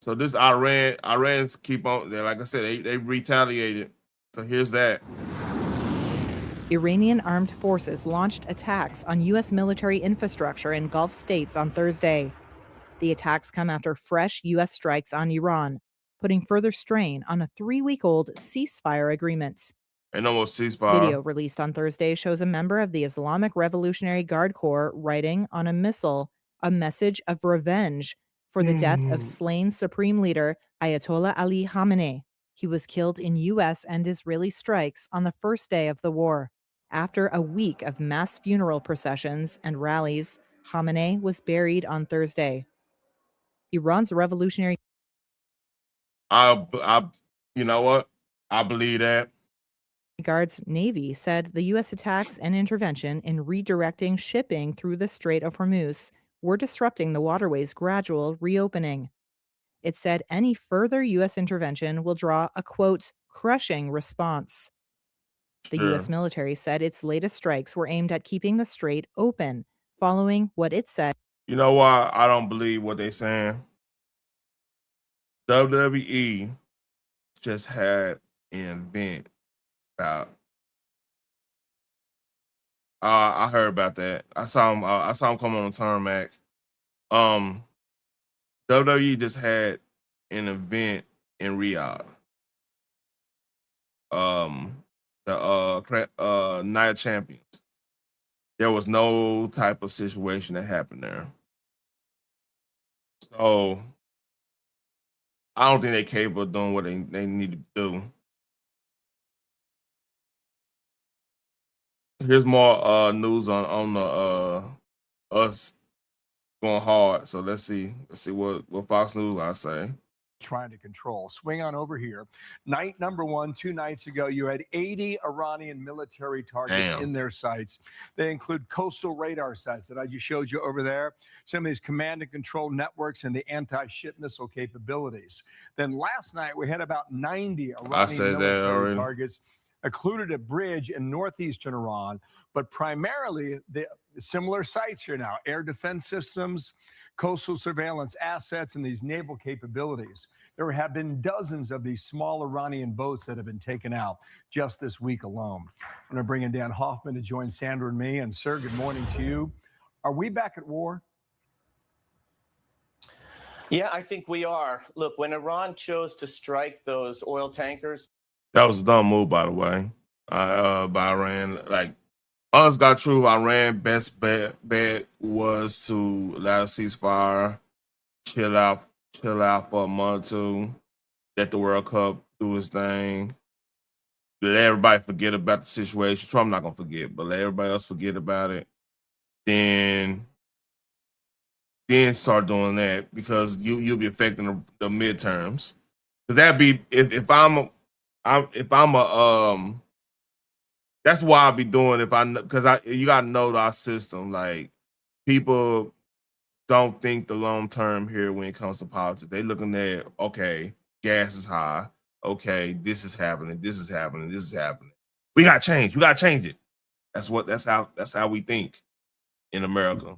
So this Iran's keep on. Like I said, they retaliated. So here's that. Iranian armed forces launched attacks on U.S. military infrastructure in Gulf states on Thursday. The attacks come after fresh U.S. strikes on Iran, putting further strain on a 3-week-old ceasefire agreement. Ain't no more ceasefire. Video released on Thursday shows a member of the Islamic Revolutionary Guard Corps writing on a missile a message of revenge for the death of slain Supreme Leader Ayatollah Ali Khamenei. He was killed in U.S. and Israeli strikes on the first day of the war. After a week of mass funeral processions and rallies, Khamenei was buried on Thursday. Iran's revolutionary You know what? I believe that. Guard's Navy said the U.S. attacks and intervention in redirecting shipping through the Strait of Hormuz were disrupting the waterway's gradual reopening. It said any further U.S. intervention will draw a, quote, crushing response. The Sure. U.S. military said its latest strikes were aimed at keeping the strait open, following what it said. You know why I don't believe what they're saying? WWE just had an event about. I heard about that. I saw him come on the tarmac. WWE just had an event in Riyadh. The Night of Champions. There was no type of situation that happened there. So I don't think they're capable of doing what they need to do. Here's more news on the us going hard. So let's see what Fox News I say. Trying to control. Swing on over here. Night number 1, 2 nights ago, you had 80 Iranian military targets in their sights. They include coastal radar sites that I just showed you over there, some of these command and control networks, and the anti-ship missile capabilities. Then last night, we had about 90 Iranian military targets occluded a bridge in northeastern Iran, but primarily the similar sites here now, air defense systems, coastal surveillance assets, and these naval capabilities. There have been dozens of these small Iranian boats that have been taken out just this week alone. I'm going to bring in Dan Hoffman to join Sandra and me. And sir, good morning to you. Are we back at war? Yeah, I think we are. Look, when Iran chose to strike those oil tankers. That was a dumb move, by the way, by Iran. Like, honest got true, Iran best bet was to allow the ceasefire, chill out for a month or two, let the World Cup do its thing, let everybody forget about the situation. Trump not gonna forget, but let everybody else forget about it. Then start doing that, because you'll be affecting the midterms. Because that'd be if I'm a that's why I'll be doing because you gotta know our system. Like, people don't think the long term here when it comes to politics. They looking at, okay, gas is high. Okay, this is happening. This is happening. This is happening. We gotta change. We gotta change it. That's how we think in America.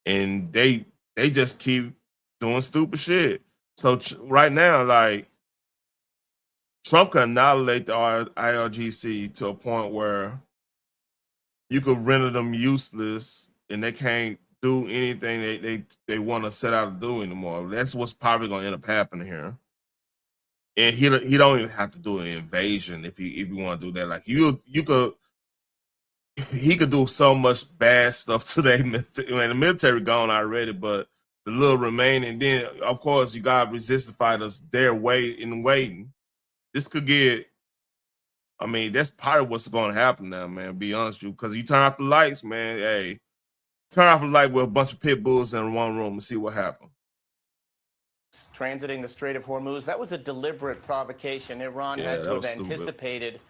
And they just keep doing stupid shit. So right now, like, Trump can annihilate the IRGC to a point where you could render them useless and they can't do anything they want to set out to do anymore. That's what's probably going to end up happening here. And he don't even have to do an invasion if you want to do that. Like, he could do so much bad stuff today. The military gone already, but the little remaining. Then of course you got resistance fighters there waiting. This could get. I mean, that's part of what's going to happen now, man. Be honest with you, because you turn off the lights, man. Hey, turn off the light with a bunch of pit bulls in one room and see what happens. Transiting the Strait of Hormuz, that was a deliberate provocation. Iran had to have anticipated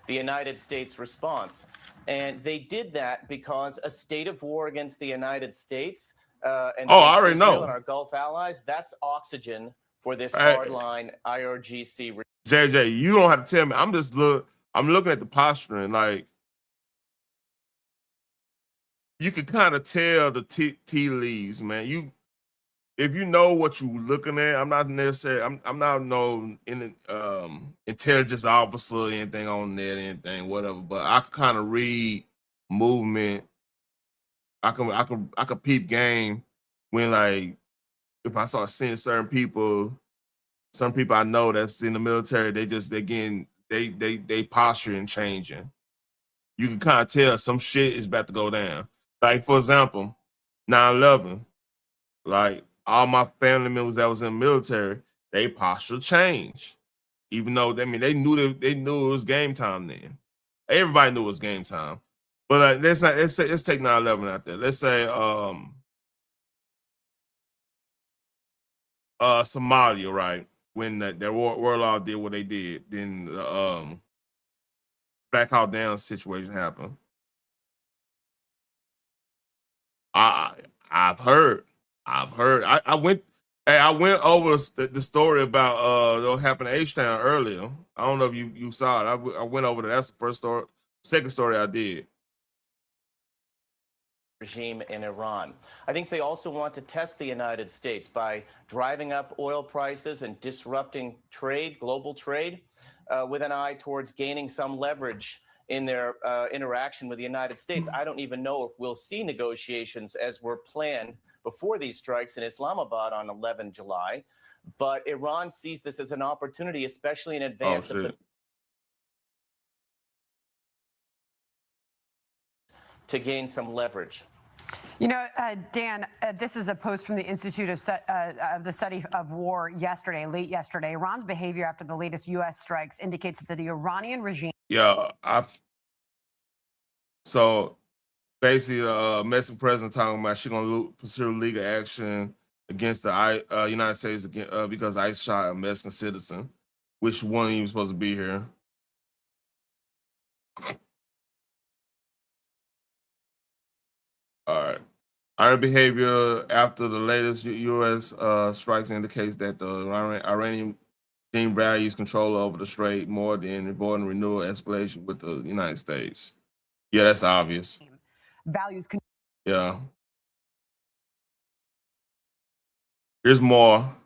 the United States response. And they did that because a state of war against the United States and I already know. And our Gulf allies, that's oxygen for this hardline IRGC. JJ, you don't have to tell me. I'm looking at the posturing. Like, you can kind of tell the tea leaves, man. If you know what you're looking at, I'm not necessarily. I'm not no intelligence officer or anything on that, anything whatever. But I can kind of read movement. I can peep game when, like, if I start seeing certain people I know that's in the military, they posture and changing. You can kind of tell some shit is about to go down. Like, for example, 9/11. Like, all my family members that was in the military, they posture changed. Even though they knew it was game time then. Everybody knew it was game time. But let's take 9/11 out there. Let's say Somalia, right? When their warlord did what they did, then the Black Hawk Down situation happened. I've heard. I went over the story about what happened to H-Town earlier. I don't know if you saw it. I went over that's the first story. Second story I did. Regime in Iran. I think they also want to test the United States by driving up oil prices and disrupting trade, global trade, with an eye towards gaining some leverage in their interaction with the United States. I don't even know if we'll see negotiations as were planned before these strikes in Islamabad on 11 July. But Iran sees this as an opportunity, especially in advance of the to gain some leverage. You know, Dan, this is a post from the Institute of the Study of War late yesterday. Iran's behavior after the latest U.S. strikes indicates that the Iranian regime. Yeah, so basically, Mexican president talking about she's going to pursue legal action against the United States again, because ICE shot a Mexican citizen, which wasn't even supposed to be here. All right. Iran behavior after the latest U.S. Strikes indicates that the Iranian regime values control over the strait more than avoiding renewal escalation with the United States. Yeah, that's obvious. Values. Yeah. Here's more.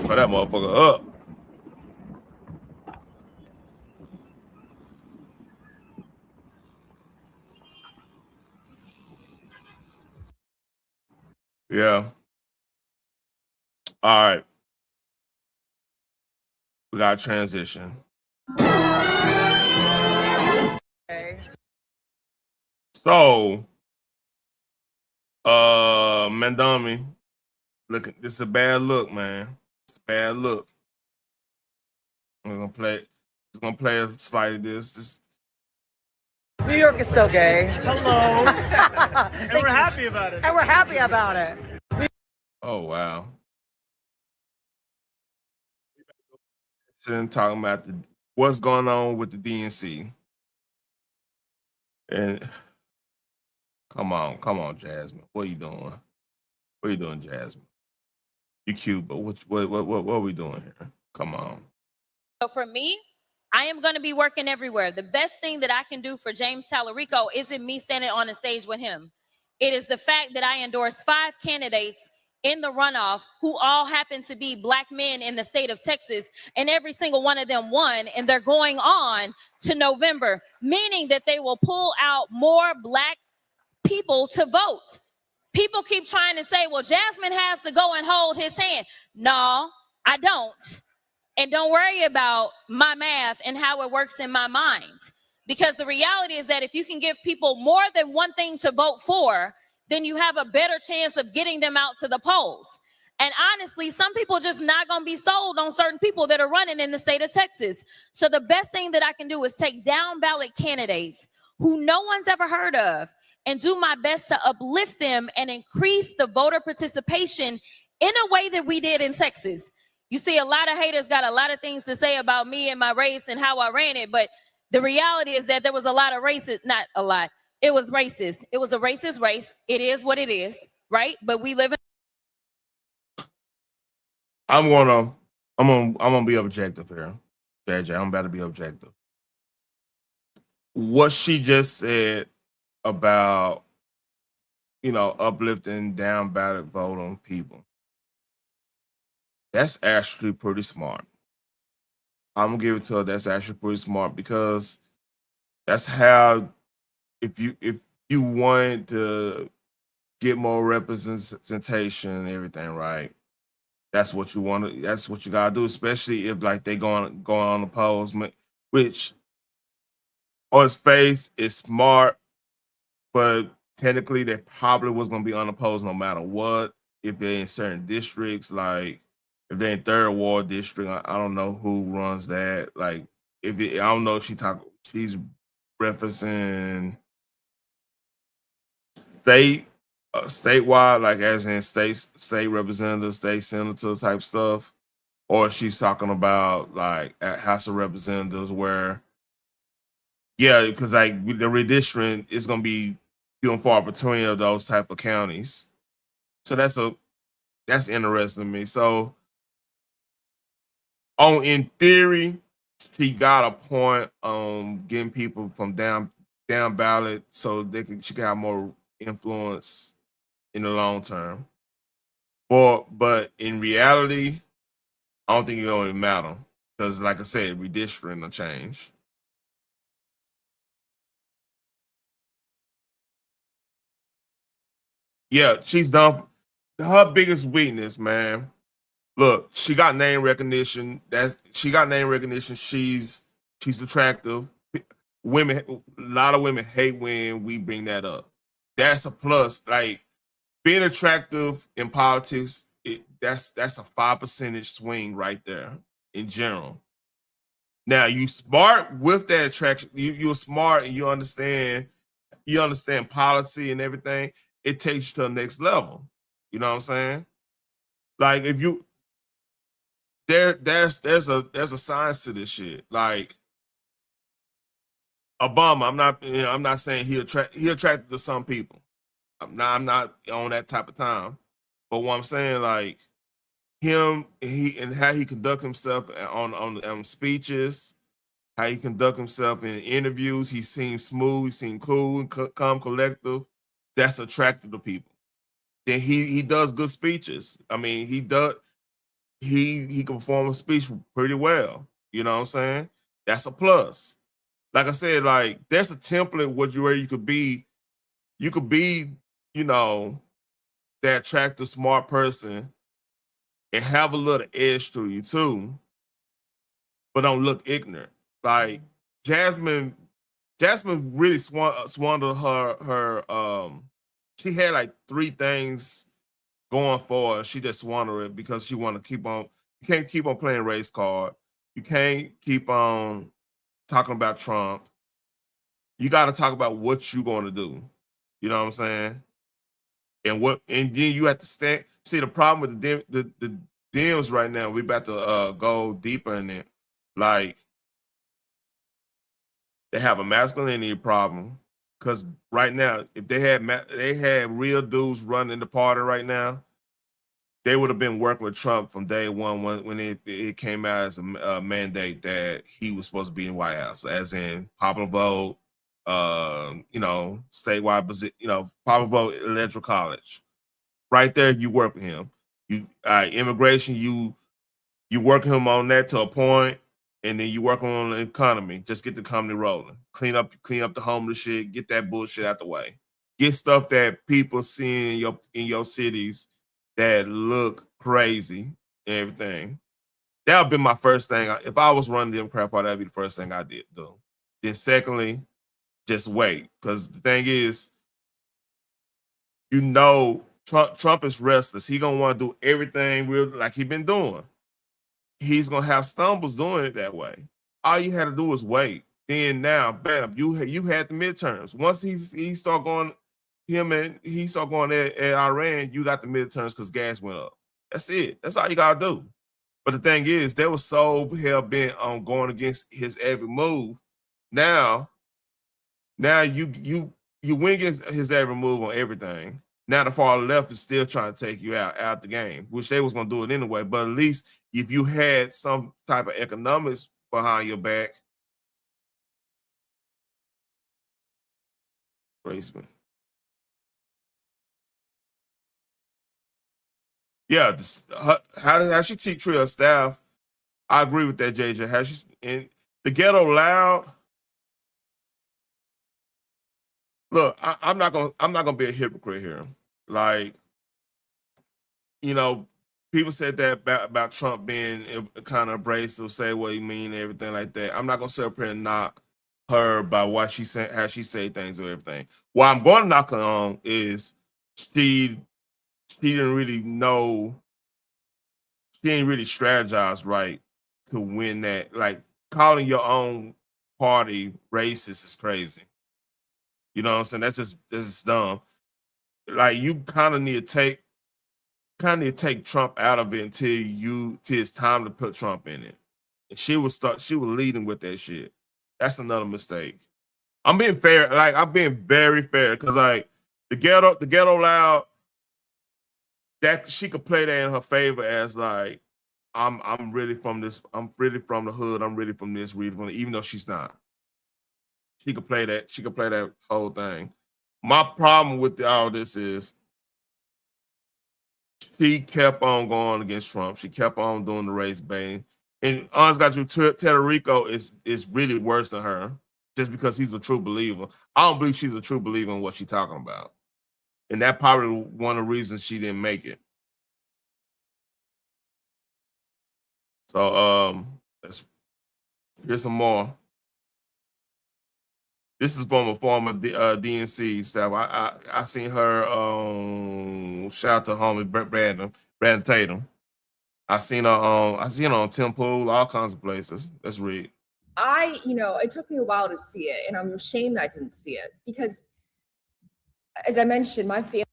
Put that motherfucker up. Yeah. All right. We got a transition. Okay. So, Mandami, look, this is a bad look, man. It's a bad look. I'm gonna play. Just gonna play a slide of this. New York is so gay. Hello. And we're happy about it. And we're happy about it. Oh wow. Talking about what's going on with the DNC. And come on, Jasmine. What are you doing? What are you doing, Jasmine? You cute, but what are we doing here? Come on. So for me, I am going to be working everywhere. The best thing that I can do for James Tallarico isn't me standing on a stage with him. It is the fact that I endorsed 5 candidates in the runoff who all happen to be Black men in the state of Texas, and every single one of them won, and they're going on to November, meaning that they will pull out more Black people to vote. People keep trying to say, well, Jasmine has to go and hold his hand. No, I don't. And don't worry about my math and how it works in my mind. Because the reality is that if you can give people more than one thing to vote for, then you have a better chance of getting them out to the polls. And honestly, some people just not going to be sold on certain people that are running in the state of Texas. So the best thing that I can do is take down ballot candidates who no one's ever heard of and do my best to uplift them and increase the voter participation in a way that we did in Texas. You see, a lot of haters got a lot of things to say about me and my race and how I ran it. But the reality is that there was a lot of racist, not a lot. It was racist. It was a racist race. It is what it is, right? But we live in. I'm gonna be objective here, JJ. I'm about to be objective. What she just said about, uplifting down ballot vote on people, that's actually pretty smart. I'm gonna give it to her. That's actually pretty smart because that's how, if you want to get more representation and everything, right? That's what you want to. That's what you gotta do, especially if like they going on the polls, which on its face is smart, but technically they probably was gonna be unopposed no matter what if they're in certain districts. Like if they're in third ward district, I don't know who runs that. Like, I don't know if she's referencing statewide, like as in state representative, state senator type stuff, or she's talking about like at House of Representatives where, yeah, because like the redistricting is going to be few and far between of those type of counties. So that's interesting to me. So in theory, she got a point on getting people from down ballot so she can have more influence in the long term. But in reality, I don't think it only matter because, like I said, redistricting will change. Yeah, she's done. Her biggest weakness, man. Look, she got name recognition. She's attractive. Women, a lot of women hate when we bring that up. That's a plus. Like being attractive in politics, that's a 5% swing right there in general. Now you smart with that attraction. You're smart and you understand policy and everything. It takes you to the next level. You know what I'm saying? Like if you there's a science to this shit. Like Obama, I'm not saying he attracted to some people. I'm not on that type of time. But what I'm saying, like him, and how he conduct himself on speeches, how he conduct himself in interviews, he seems smooth, he seems cool and calm, collective. That's attractive to people. Then he does good speeches. I mean, he can perform a speech pretty well. You know what I'm saying? That's a plus. Like I said, like there's a template where you could be, you know, that attractive, smart person and have a little edge to you too, but don't look ignorant. Like Jasmine really squandered her she had like 3 things going for her. She just squandered it because she want to keep on. You can't keep on playing race card. You can't keep on talking about Trump. You got to talk about what you're going to do. You know what I'm saying? And then you have to stand. See, the problem with the Dems right now, we about to go deeper in it. Like they have a masculinity problem because right now, if they had real dudes running the party right now, they would have been working with Trump from day one when it came out as a mandate that he was supposed to be in White House, as in popular vote, statewide position, popular vote, electoral college. Right there, you work with him. Immigration, you work him on that to a point, and then you work on the economy. Just get the economy rolling. Clean up the homeless shit. Get that bullshit out the way. Get stuff that people see in your cities that look crazy and everything. That would be my first thing. If I was running the Democrat Party, that'd be the first thing I did do. Then secondly, just wait. Because the thing is, Trump is restless. He gonna want to do everything real like he been doing. He's gonna have stumbles doing it that way. All you had to do was wait. Then now, bam, you had the midterms. Once he start going at Iran, you got the midterms because gas went up. That's it. That's all you gotta do. But the thing is, they were so hell bent on going against his every move. Now you win against his every move on everything. Now the far left is still trying to take you out the game, which they was gonna do it anyway. But at least if you had some type of economics behind your back, Raceman. Yeah, how she treat her staff, I agree with that, JJ. How she in the ghetto loud. Look, I'm not gonna be a hypocrite here. Like, people said that about Trump being kind of abrasive, say what he mean, everything like that. I'm not gonna sit up here and knock her by what she said, how she say things or everything. What I'm going to knock her on is she didn't really know. she ain't really strategized right to win that. Like calling your own party racist is crazy. You know what I'm saying? That's just dumb. Like you kind of need to take Trump out of it till it's time to put Trump in it. And she was leading with that shit. That's another mistake. I'm being fair, like I'm being very fair, because like the ghetto loud, that she could play that in her favor as like I'm really from the hood, I'm really from this region, even though she's not. She could play that whole thing. My problem with all this is she kept on going against Trump. She kept on doing the race baiting. And honest got you, Tederico is really worse than her, just because he's a true believer. I don't believe she's a true believer in what she's talking about. And that probably one of the reasons she didn't make it. So here's some more. This is from a former DNC staff. I seen her shout out to homie Brandon Tatum. I seen her on Tim Pool, all kinds of places. Let's read. It took me a while to see it, and I'm ashamed I didn't see it because, as I mentioned, my family.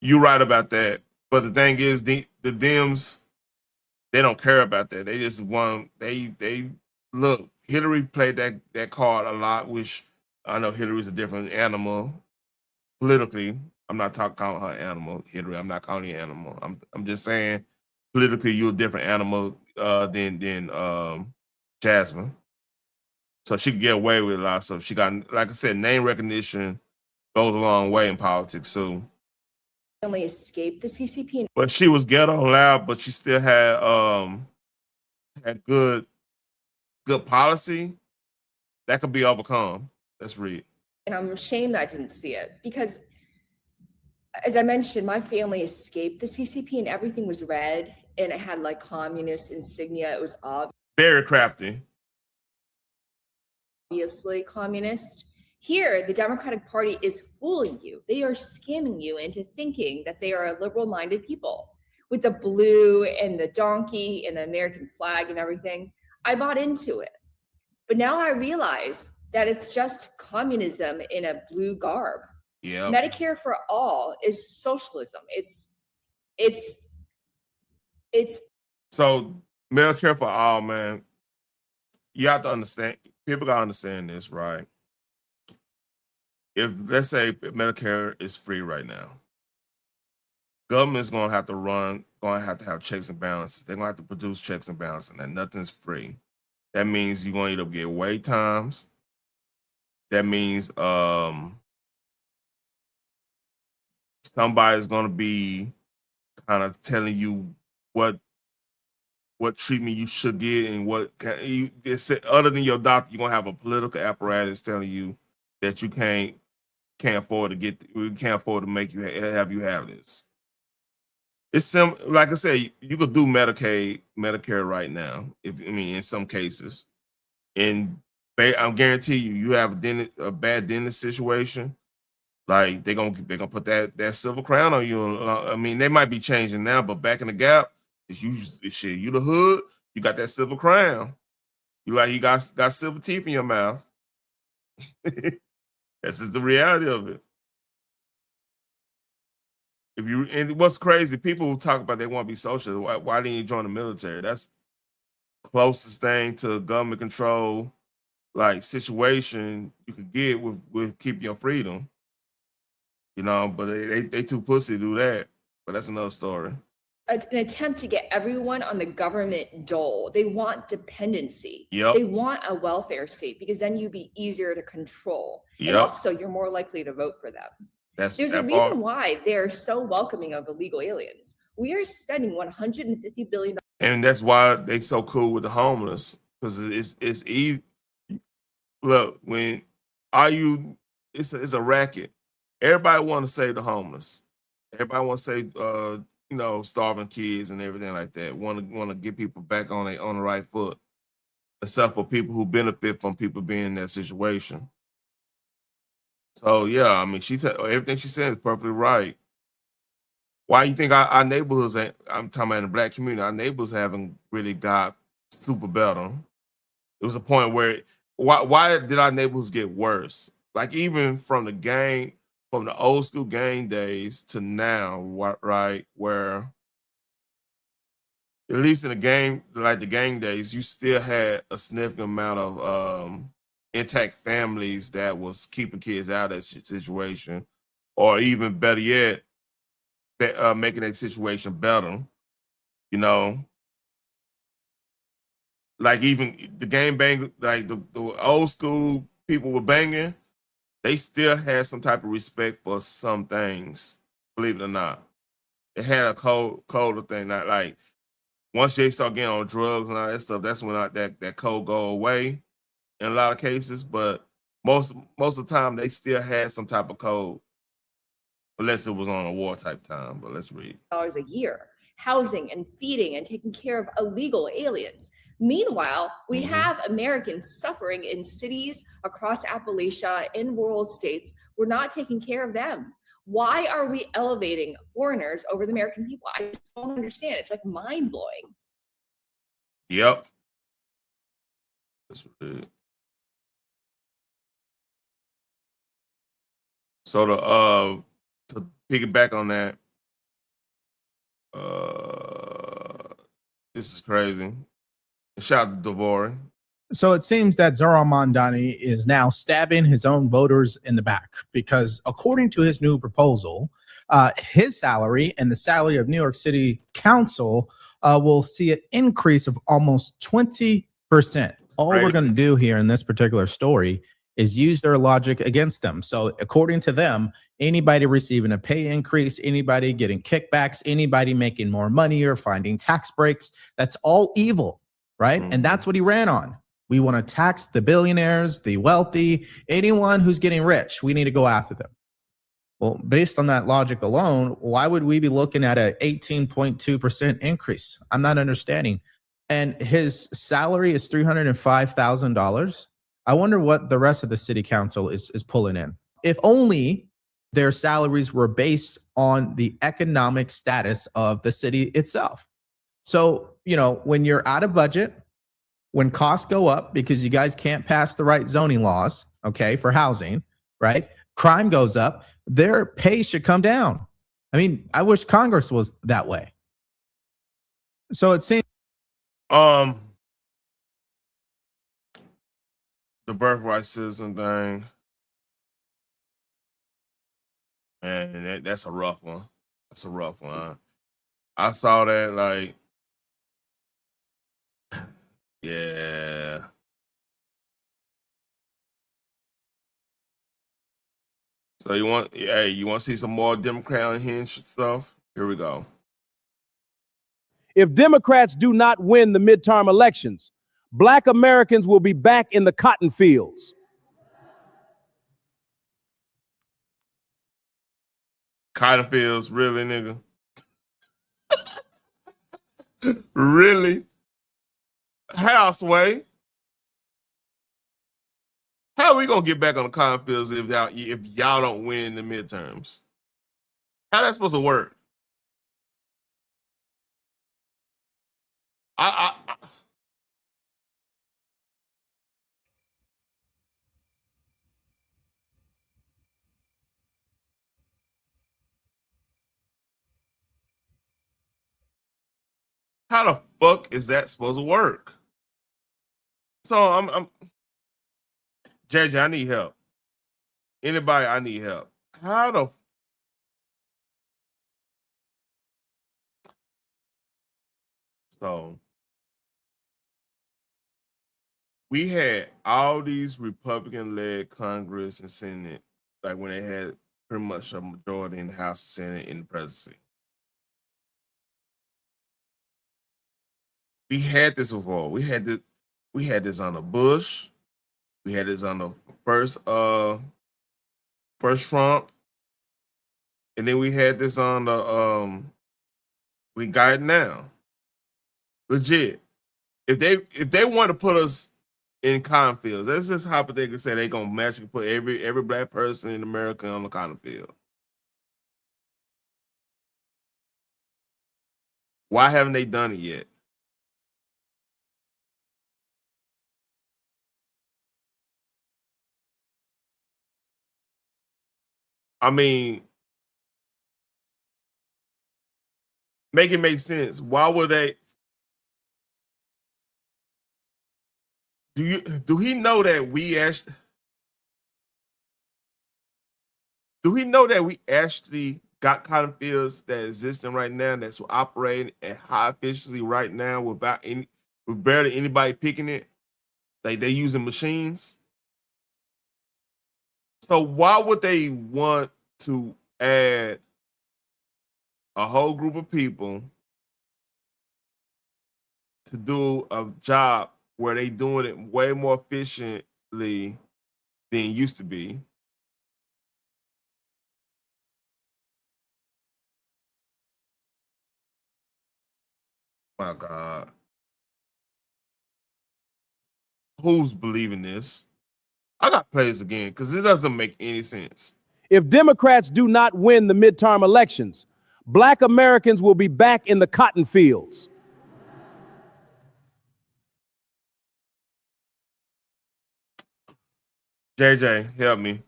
You're right about that, but the thing is, the Dems, they don't care about that. They just want they look. Hillary played that card a lot, which I know Hillary's a different animal politically. I'm not calling her animal, Hillary. I'm not calling you animal. I'm just saying politically you're a different animal than Jasmine. So she can get away with a lot of stuff. She got, like I said, name recognition goes a long way in politics too. Family escaped the CCP. But she was ghetto and loud, but she still had good policy that could be overcome. Let's read. And I'm ashamed I didn't see it because, as I mentioned, my family escaped the CCP and everything was red and it had like communist insignia. It was very crafty. Obviously communist. Here, the Democratic Party is fooling you. They are scamming you into thinking that they are a liberal-minded people with the blue and the donkey and the American flag and everything. I bought into it. But now I realize that it's just communism in a blue garb. Yeah. Medicare for all is socialism. It's so Medicare for all, man. You have to understand, people gotta understand this, right? If let's say Medicare is free right now, government's gonna have to have checks and balances. They're gonna have to produce checks and balances, and nothing's free. That means you're gonna either get wait times. That means somebody's gonna be kind of telling you what treatment you should get and other than your doctor, you're gonna have a political apparatus telling you that you can't afford to make you have this. It's like I said, you could do Medicare right now. In some cases, and I guarantee you have a bad dentist situation. Like they're gonna put that silver crown on you. They might be changing now, but back in the gap, you the hood. You got that silver crown. You got silver teeth in your mouth. That's just the reality of it. And what's crazy, people who talk about they want to be socialist. Why didn't you join the military? That's closest thing to government control, like situation you could get with keeping your freedom. But they too pussy to do that. But that's another story. An attempt to get everyone on the government dole. They want dependency. Yep. They want a welfare state because then you'd be easier to control. Yep. And also you're more likely to vote for them. There's a reason why they're so welcoming of illegal aliens. We are spending $150 billion. And that's why they so cool with the homeless. Because it's easy. Look, it's a racket. Everybody want to save the homeless. Everybody want to save starving kids and everything like that. Want to get people back on the right foot. Except for people who benefit from people being in that situation. So yeah, she said everything she said is perfectly right. Why you think our neighborhoods ain't, I'm talking about in the black community, our neighbors haven't really got super better. It was a point where why did our neighborhoods get worse? Like even from the old school gang days to now, right? Where at least in the gang days, you still had a significant amount of intact families that was keeping kids out of that situation, or even better yet, making that situation better. You know, like even the game bang, like the old school people were banging, they still had some type of respect for some things. Believe it or not, it had a colder thing. Not like once they start getting on drugs and all that stuff, that's when that code go away in a lot of cases. But most of the time, they still had some type of code, unless it was on a war type time. But let's read. A year, housing and feeding and taking care of illegal aliens. Meanwhile, we have Americans suffering in cities across Appalachia, in rural states. We're not taking care of them. Why are we elevating foreigners over the American people? I just don't understand. It's like mind-blowing. Yep. That's good. So to piggyback on that, this is crazy. Shout out to Devore. So it seems that Zohran Mamdani is now stabbing his own voters in the back because according to his new proposal, his salary and the salary of New York City Council will see an increase of almost 20%. All we're going to do here in this particular story is use their logic against them. So according to them, anybody receiving a pay increase, anybody getting kickbacks, anybody making more money or finding tax breaks, that's all evil, right? And that's what he ran on. We want to tax the billionaires, the wealthy, anyone who's getting rich. We need to go after them. Well, based on that logic alone, why would we be looking at an 18.2% increase? I'm not understanding. And his salary is $305,000. I wonder what the rest of the city council is pulling in. If only their salaries were based on the economic status of the city itself. So, you know, when you're out of budget, when costs go up because you guys can't pass the right zoning laws, okay, for housing, right? Crime goes up, their pay should come down. I mean, I wish Congress was that way. So it seems the birthright citizen thing, man, that's a rough one. That's a rough one. I saw that like, yeah. So you want to see some more Democrat unhinged stuff? Here we go. If Democrats do not win the midterm elections, Black Americans will be back in the cotton fields. Cotton fields, really, nigga? Really? How, Sway? How are we gonna get back on the cotton fields if y'all don't win the midterms? How that's supposed to work? How the fuck is that supposed to work? So I'm JJ, I need help. Anybody, I need help. How the so we had all these Republican-led Congress and Senate, like when they had pretty much a majority in the House, Senate, and the presidency. We had this before. We had this on the Bush. We had this on the first Trump, and then we had this on the we got it now. Legit. If they want to put us in cotton fields, that's just hypothetically say they gonna magically put every black person in America on the cotton field. Why haven't they done it yet? I mean, make it make sense. Why would they? Do he know that we actually? Do he know that we actually got cotton fields that existing right now that's operating at high efficiency right now with barely anybody picking it? Like they using machines. So why would they want to add a whole group of people to do a job where they doing it way more efficiently than it used to be? My God. Who's believing this? I got to play this again because it doesn't make any sense. If Democrats do not win the midterm elections, Black Americans will be back in the cotton fields. JJ, help me.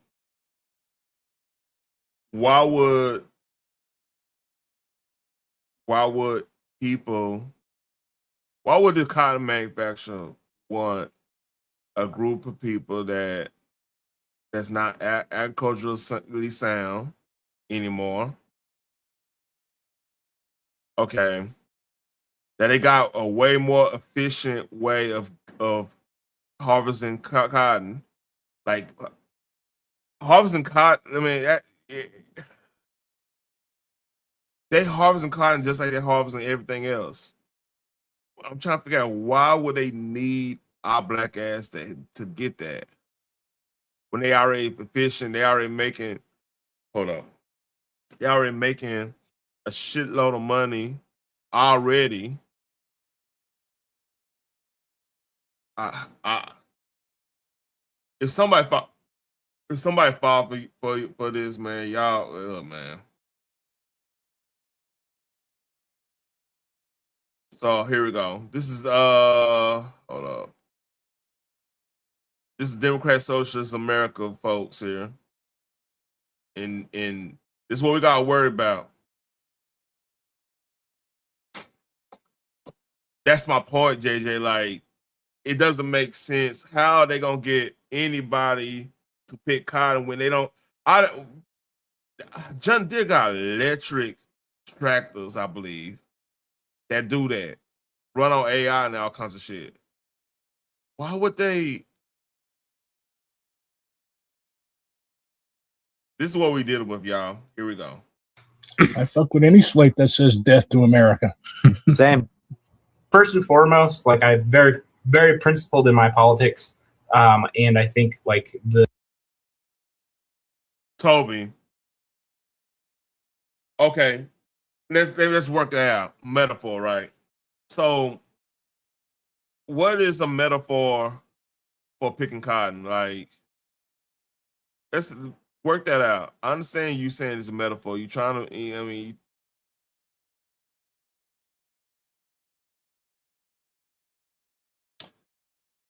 Why would the cotton manufacturer want a group of people that's not agriculturally sound anymore? Okay. That they got a way more efficient way of harvesting cotton. Like harvesting cotton, I mean, they harvesting cotton just like they're harvesting everything else. I'm trying to figure out why would they need our black ass to get that when they already efficient, they already making. Hold up, they already making a shitload of money already. If somebody fall for this, man, y'all, man. So here we go. This is hold up. This is Democrat Socialist America, folks here. And this is what we gotta worry about. That's my point, JJ. Like, it doesn't make sense. How are they gonna get anybody to pick cotton when they don't? John Deere got electric tractors, I believe, that do that. Run on AI and all kinds of shit. Why would they? This is what we did with, y'all. Here we go. I fuck with any slate that says death to America. Same. First and foremost, like I'm very, very principled in my politics. And I think like Toby. Okay. Let's work that out. Metaphor, right? So what is a metaphor for picking cotton? Like, let's work that out. I understand you saying it's a metaphor. You trying to, I mean,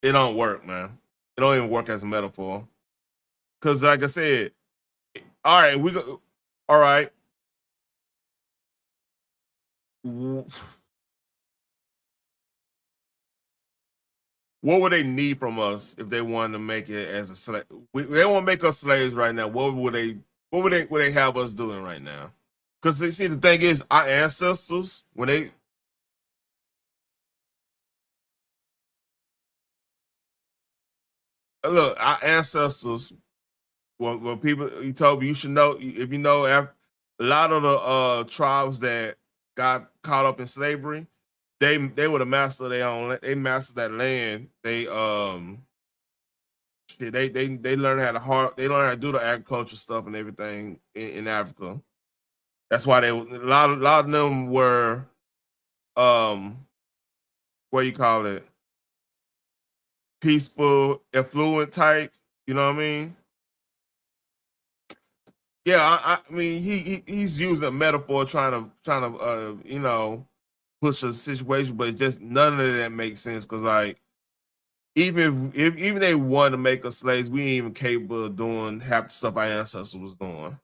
it don't work, man. It don't even work as a metaphor. Because like I said, all right, all right. What would they need from us if they wanted to make it as a slave? They want to make us slaves right now. What would they have us doing right now? Because see, the thing is, our ancestors, when they look, our ancestors, well, people, you told me you should know if you know a lot of the tribes that got caught up in slavery, they would have mastered their own. They mastered that land. They learned they learned how to do the agriculture stuff and everything in Africa. That's why a lot of them were what you call it, peaceful, affluent type. You know what I mean? Yeah, I mean he's using a metaphor trying to push a situation, but just none of that makes sense. Cause like even if they wanted to make us slaves, we ain't even capable of doing half the stuff our ancestors was doing,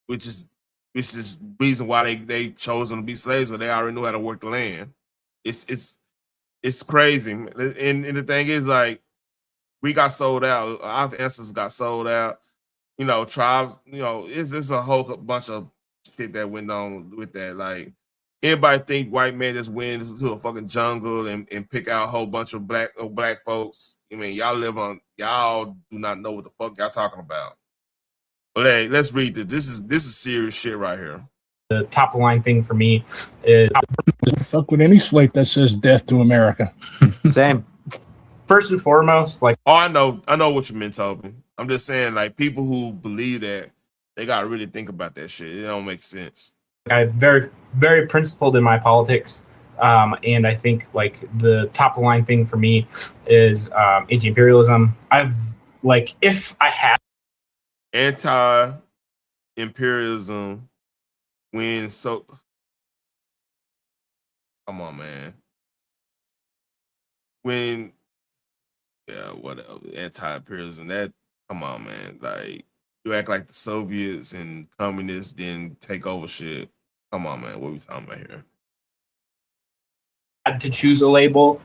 which is reason why they chose them to be slaves, or they already knew how to work the land. It's crazy, and the thing is, like, we got sold out. Our ancestors got sold out. You know, tribes. You know, it's a whole bunch of shit that went on with that. Like, anybody think white men just went into a fucking jungle and pick out a whole bunch of black folks? I mean, y'all do not know what the fuck y'all talking about. But hey, let's read this. This is serious shit right here. The top of line thing for me is fuck with any slate that says death to America. Same. First and foremost, like, I know what you meant, Toby. I'm just saying, like, people who believe that, they gotta really think about that shit. It don't make sense. I'm very, very principled in my politics. And I think like the top of line thing for me is anti-imperialism. If I had anti-imperialism when so come on, man. When whatever, anti-imperialism, that come on, man. Like, you act like the Soviets and communists didn't take over shit. Come on, man. What are we talking about here? Had to choose a label.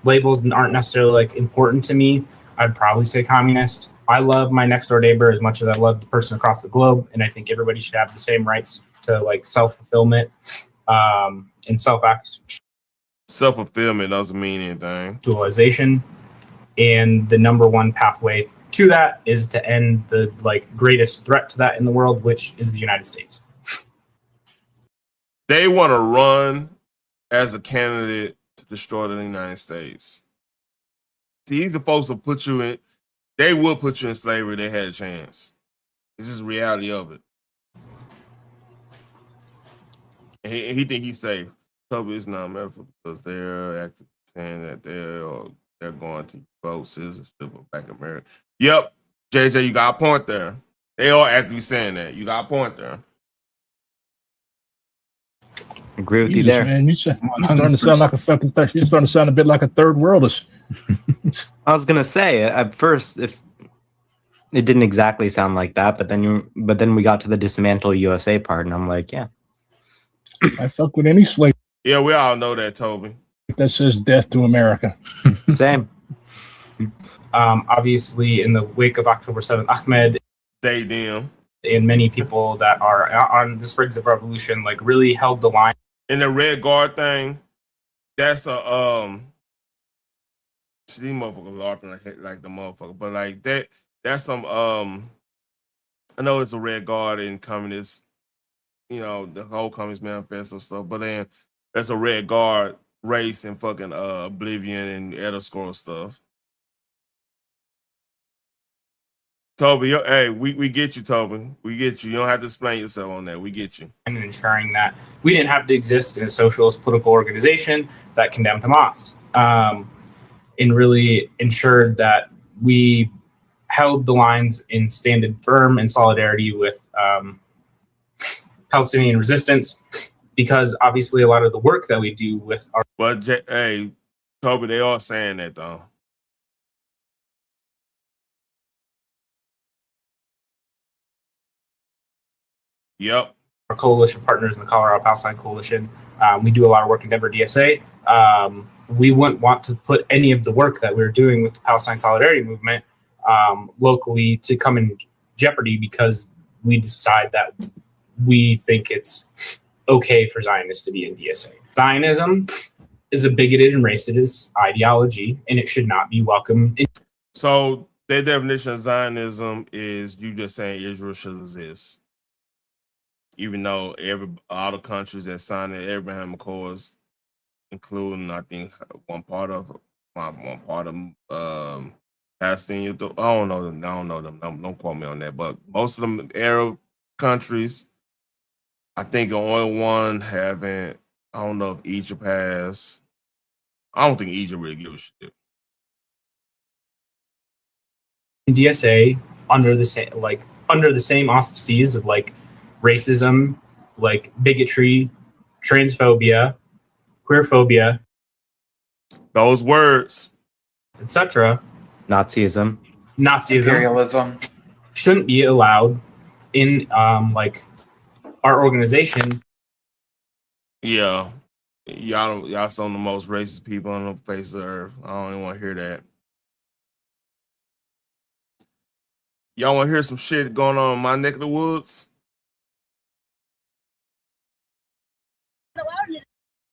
Labels aren't necessarily like important to me. I'd probably say communist. I love my next door neighbor as much as I love the person across the globe, and I think everybody should have the same rights to like self-fulfillment and self-fulfillment doesn't mean anything. Actualization, and the number one pathway to that is to end the like greatest threat to that in the world, which is the United States. They want to run as a candidate to destroy the United States. See, these are folks who put you in. They will put you in slavery. They had a chance. It's just the reality of it. And he think he's safe. Toby is not metaphor because they're actively saying that they're going to vote citizenship of Black America. Yep, JJ, you got a point there. They are actively saying that. You got a point there. Agree with you there, man. You're starting to sound like a fucking. You're starting to sound a bit like a third worldist. I was gonna say at first, if it didn't exactly sound like that, but then we got to the dismantle USA part, and I'm like, yeah, I fuck with any slate. Yeah, we all know that, Toby. That says death to America. Same. Obviously, in the wake of October 7th, Ahmed, them, and many people that are on the springs of revolution, like, really held the line. In the Red Guard thing, that's a these motherfuckers LARPing like the motherfucker, but like that's some I know it's a Red Guard and communist, you know, the whole Communist Manifesto stuff, but then that's a Red Guard race and fucking Oblivion and Elder Scrolls stuff. Toby, hey, we get you, Toby. We get you. You don't have to explain yourself on that. We get you. And ensuring that we didn't have to exist in a socialist political organization that condemned Hamas. And really ensured that we held the lines and stood firm in solidarity with Palestinian resistance, because obviously a lot of the work that we do with our... But, hey, Toby, they are saying that, though. Yep. Our coalition partners in the Colorado Palestine Coalition, we do a lot of work in Denver DSA. We wouldn't want to put any of the work that we're doing with the Palestine Solidarity Movement locally to come in jeopardy, because we decide that we think it's okay for Zionists to be in DSA. Zionism is a bigoted and racist ideology, and it should not be welcome. So their definition of Zionism is you just saying Israel should exist, even though all the countries that signed the Abraham Accords, including I think one part of Palestine. I don't know them. Don't quote me on that. But most of them Arab countries, I think the only one haven't. I don't know if Egypt has. I don't think Egypt really gives a shit. DSA under the same auspices of like racism, like bigotry, transphobia, queerphobia, those words, etc., Nazism, imperialism, shouldn't be allowed in like our organization. Yeah. Y'all some of the most racist people on the face of the earth. I don't even want to hear that. Y'all want to hear some shit going on in my neck of the woods?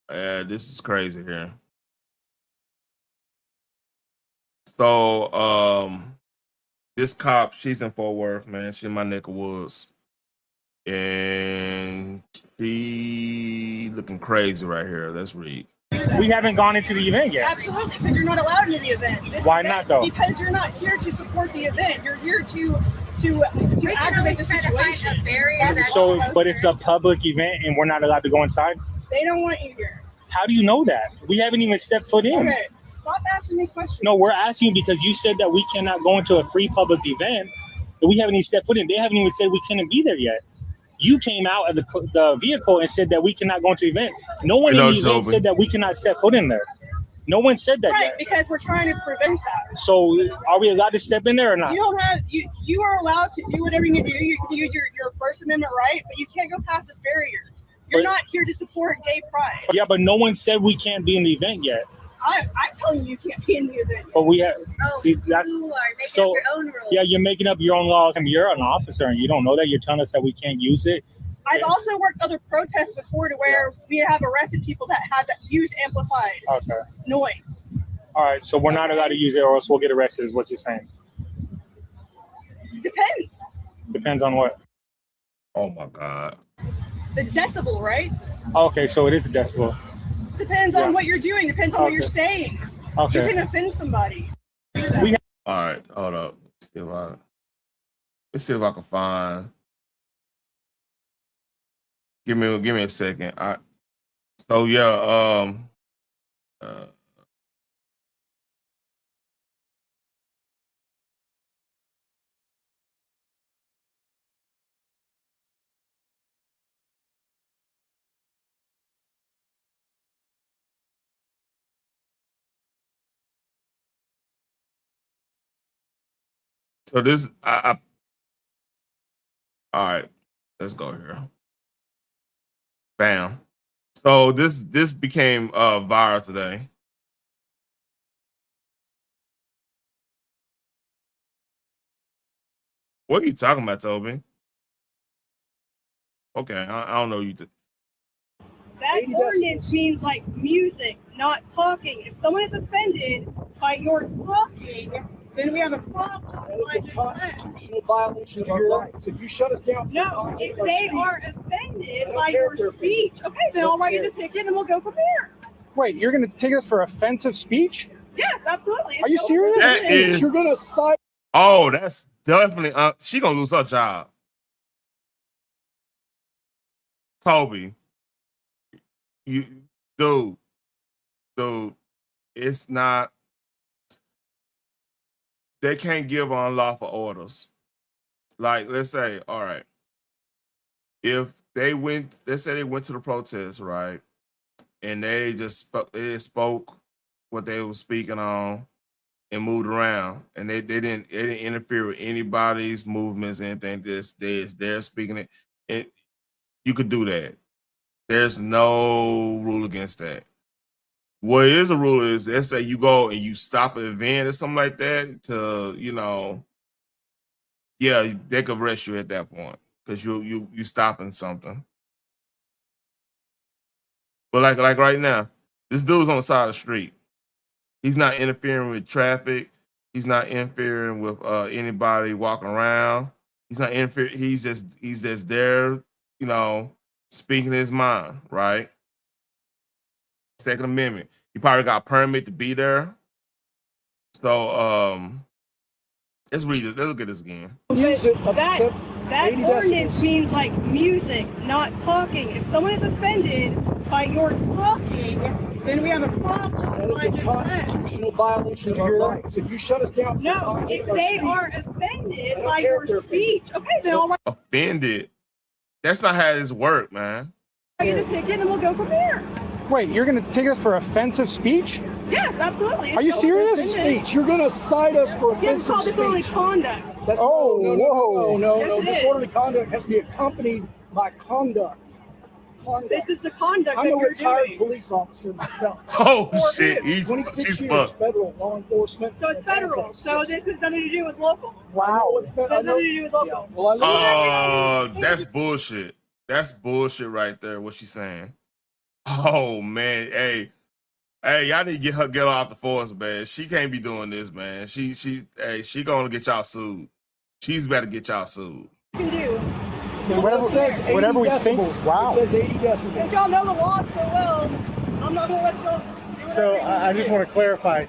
Yeah, this is crazy here. So, this cop, she's in Fort Worth, man. She's in my neck of woods. And she looking crazy right here. Let's read. We haven't gone into the event yet. Absolutely, because you're not allowed into the event. Why not, though? Because you're not here to support the event. You're here to aggravate the situation. So, but it's a public event and we're not allowed to go inside? They don't want you here. How do you know that? We haven't even stepped foot in. Okay, stop asking me questions. No, we're asking you because you said that we cannot go into a free public event, and we haven't even stepped foot in. They haven't even said we couldn't be there yet. You came out of the vehicle and said that we cannot go into the event. No one in the event said that we cannot step foot in there. No one said that yet. Because we're trying to prevent that. So are we allowed to step in there or not? You don't have you are allowed to do whatever you need to do. You can use your First Amendment right, but you can't go past this barrier. You're not here to support gay pride. Yeah, but no one said we can't be in the event yet. I'm telling you can't be in the event. But we have. Oh, see, that's you are making so. up your own rules. Yeah, you're making up your own laws, and you're an officer, and you don't know that. You're telling us that we can't use it. I've also worked other protests before to where we have arrested people that have used amplified noise. All right, so we're not allowed to use it, or else we'll get arrested. Is what you're saying? Depends. Depends on what? Oh my God. The decibel, right? Okay, so it is a decibel. Depends on what you're doing. Depends on what you're saying. Okay. You can offend somebody. All right, hold up. Let's see if I can find. Give me a second. So this, all right, let's go here. Bam. So this became viral today. What are you talking about, Toby? Okay, I don't know you. That ordinance means like music, not talking. If someone is offended by your talking, then we have a problem. It's a constitutional violation of our rights. If you shut us down, no, if they are offended by your speech, okay, then I'll write you this ticket and then we'll go from there. Wait, you're going to take us for offensive speech? Yes, absolutely. Are you serious? That is, you're going to sign. Oh, that's definitely. She gonna lose her job. Toby, dude, it's not. They can't give unlawful orders. Like, let's say, all right, if let's say they went to the protest, right, and they just spoke what they were speaking on and moved around, and they didn't interfere with anybody's movements, anything. They're speaking it, and you could do that. There's no rule against that. What is a rule is, let's say you go and you stop an event or something like that they could arrest you at that point because you stopping something. But like right now, this dude's on the side of the street. He's not interfering with traffic. He's not interfering with anybody walking around. He's not interfering. He's just there, speaking his mind, right? Second Amendment. He probably got a permit to be there. So let's read it. Let's look at this again. That ordinance means like music, not talking. If someone is offended by your talking, then we have a problem. That is a constitutional violation of our rights. If you shut us down, no, if they are offended by your speech, okay, then I'll write. Offended. That's not how this works, man. Get this ticket and we'll go from there. Wait, you're going to take us for offensive speech? Yes, absolutely. Are you serious? Speech. You're going to cite us for offensive Yes, it's called disorderly speech. conduct. That's, no. Yes, it is. Disorderly conduct has to be accompanied by conduct. This is the conduct I'm that a you're retired doing. police officer myself. Oh shit, 26 she's years fucked. federal law enforcement. So it's federal. So this has nothing to do with local. Wow. It has nothing to do with local. Well, That's bullshit. That's bullshit right there. What she's saying. Oh man, hey, y'all need to get her off the force, man. She can't be doing this, man. She gonna get y'all sued. She's better get y'all sued. You can do. Whatever it says, whatever we think. Wow. It says 80 decibels. But y'all know the law so well. I'm not gonna let y'all. So I just want to clarify.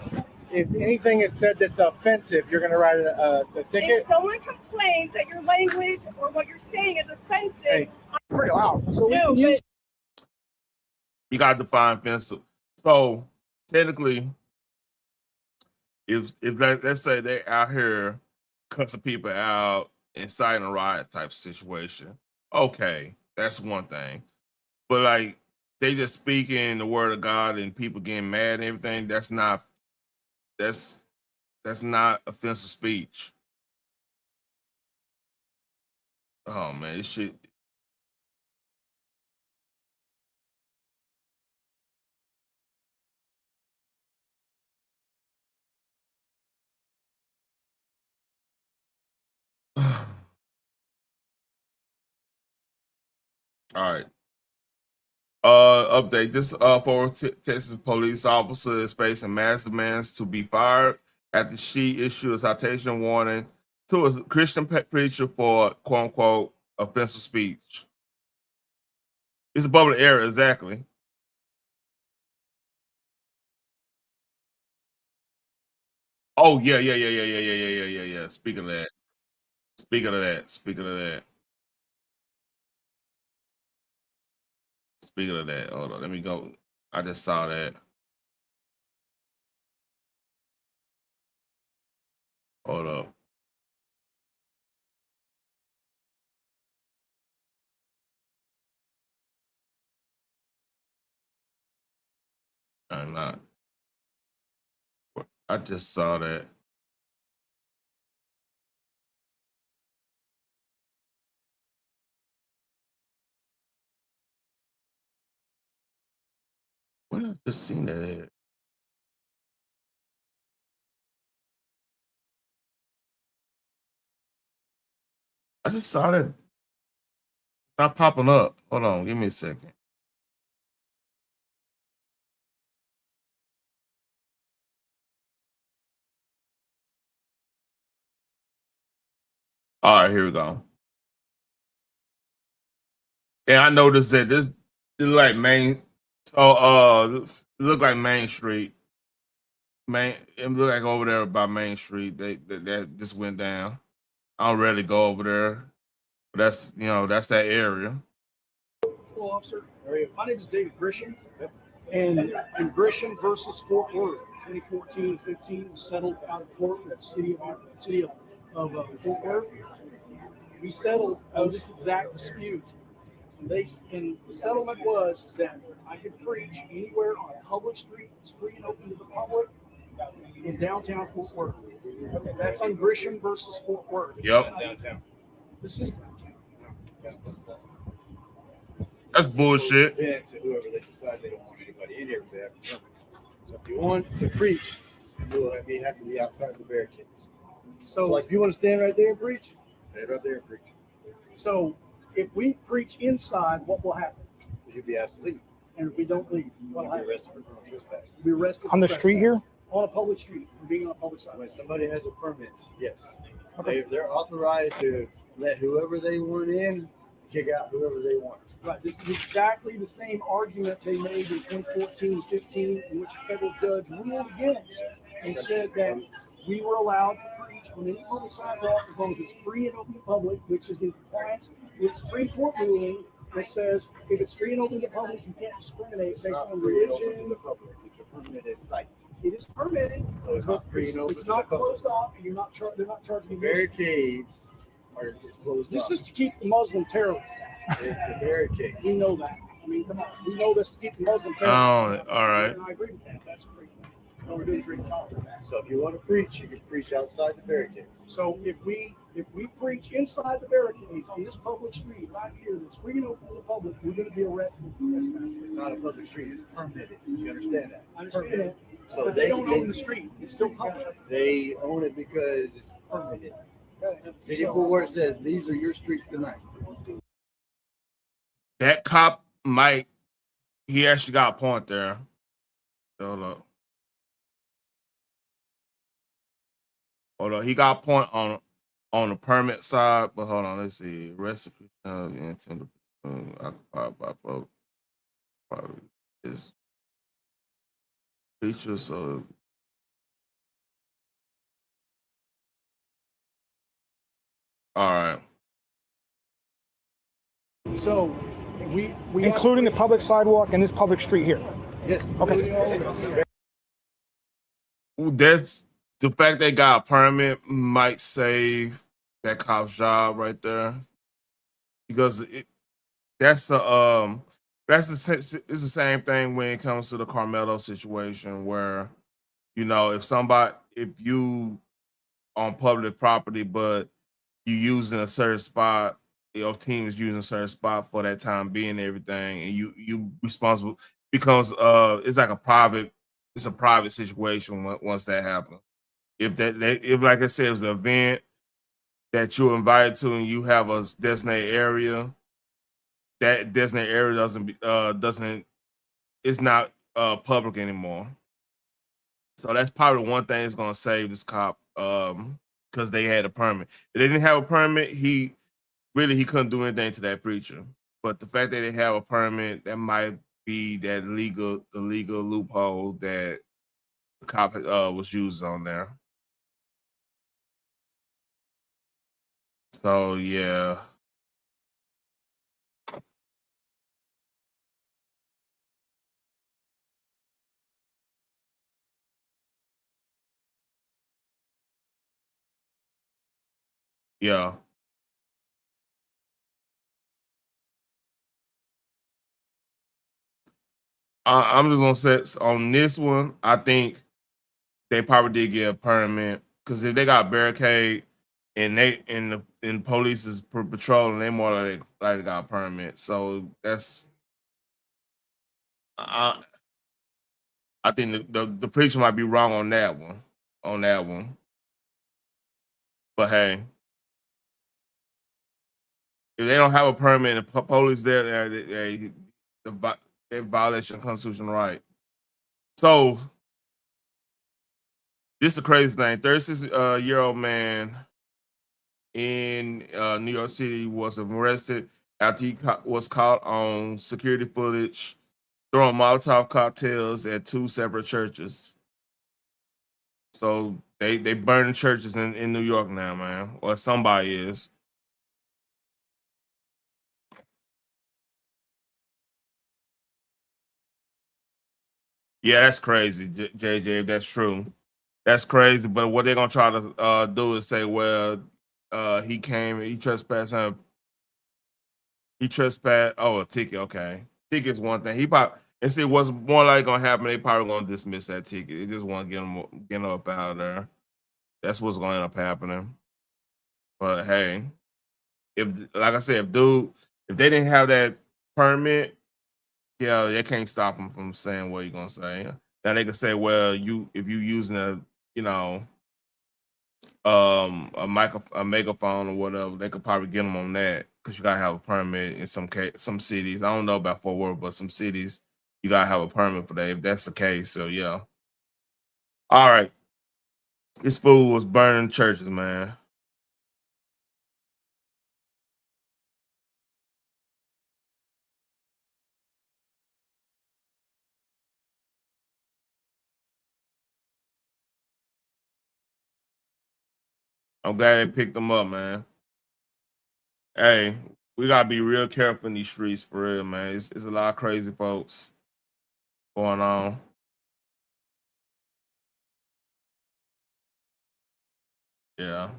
If anything is said that's offensive, you're going to write a ticket? If someone complains that your language or what you're saying is offensive, Hey, pretty loud. So no, but You got to define offensive. So technically, if let's say they're out here cussing people out, inciting a riot type of situation, okay, that's one thing. But like they just speaking the word of God and people getting mad and everything, that's not offensive speech. Oh man, this shit. All right. Update. This former Texas police officer is facing massive demands to be fired after she issued a citation warning to a Christian preacher for quote unquote offensive speech. It's a public area, exactly. Oh yeah. Speaking of that. Speaking of that. Hold on, let me go. I just saw that. Hold up. I'm not. I just saw that. Where did I just seen that at? I just saw that. It's not popping up. Hold on, give me a second. All right, here we go. And I noticed that this is like Main. So it look like Main Street. It look like over there by Main Street. That just went down. I don't really go over there. But that's that's that area. School officer. My name is David Grisham. And in Grisham versus Fort Worth, 2014-15 was settled out of court with the city of Fort Worth. We settled on this exact dispute. And the settlement was that I could preach anywhere on a public street that's free and open to the public in downtown Fort Worth. That's on Grisham versus Fort Worth. Yep. Downtown. This is That's bullshit. To whoever they decide they don't want anybody in here, they have to. So if you want to preach, you have to be outside the barricades. So like if you want to stand right there and preach, stand right there and preach. So if we preach inside, what will happen? You'll be asked to leave. And if we don't leave, what will You'll happen? be arrested for trespass. Be arrested On the for street trespass. here? On a public street, for being on a public side. When somebody has a permit, yes. Okay. They're authorized to let whoever they want in, kick out whoever they want. Right. This is exactly the same argument they made in 2014-15, in which a federal judge ruled against and said that we were allowed to preach on any public sidewalk as long as it's free and open to public, which is in compliance with Supreme Court ruling that says if it's free and open to public, you can't discriminate based on religion. It's a permitted site. It is permitted, So it's not free and open it's to not the public. closed off. They're not charging The you. barricades are closed This off. is to keep the Muslim terrorists out. It's a barricade. We know that. I mean, come on. We know this to keep the Muslim Oh, terrorists. all right. And I agree with that. That's a great thing. No, we're doing a great job with that. So if you want to preach, you can preach outside the barricades. So if we preach inside the barricades on this public street right here that's free and open to the public, we're going to be arrested. It's not a public street; it's permitted. You understand that? I understand that. So they don't own the street; it's still public. They own it because it's permitted. City of Fort Worth says these are your streets tonight. That cop might. He actually got a point there. Hold up. Hold on. He got a point on the permit side, but hold on. Let's see. Recipe of intended occupied by folks. Probably is features of. All right. So we including the public sidewalk and this public street here. Yes. Okay. That's the fact they got a permit might save that cop's job right there, because it's the same thing when it comes to the Carmelo situation, where if you on public property but you using a certain spot, your team is using a certain spot for that time being and everything, and you responsible, becomes it's like a private situation once that happens. If like I said, it was an event that you're invited to and you have a designated area, that designated area it's not public anymore. So that's probably one thing that's gonna save this cop, because they had a permit. If they didn't have a permit, he couldn't do anything to that preacher. But the fact that they have a permit, that might be the legal loophole that the cop was using on there. So yeah. Yeah. I'm just gonna say on this one, I think they probably did get a permit, because if they got a barricade and the police is patrolling, they more like they got a permit. So that's I think the preacher might be wrong on that one. But hey, if they don't have a permit and the police there, they violation of constitutional right. So this is the crazy thing. 36-year-old man in New York City was arrested after he was caught on security footage throwing Molotov cocktails at two separate churches. So they burning churches in New York now, man, or somebody is. Yeah, that's crazy, JJ. If that's true, that's crazy. But what they're gonna try to do is say, well, he came, he trespassed. Oh, a ticket. Okay, ticket's one thing. He probably, and see what's more likely gonna happen. They probably gonna dismiss that ticket. They just want to get him up out of there. That's what's gonna end up happening. But hey, if like I said, if they didn't have that permit, yeah, they can't stop him from saying what you're gonna say. Now they can say, well, if you using a megaphone or whatever, they could probably get them on that, because you gotta have a permit in some cities. I don't know about Fort Worth, but some cities you gotta have a permit for that if that's the case. So yeah. All right. This fool was burning churches, man. I'm glad they picked them up, man. Hey, we gotta be real careful in these streets for real, man. It's a lot of crazy folks going on. Yeah.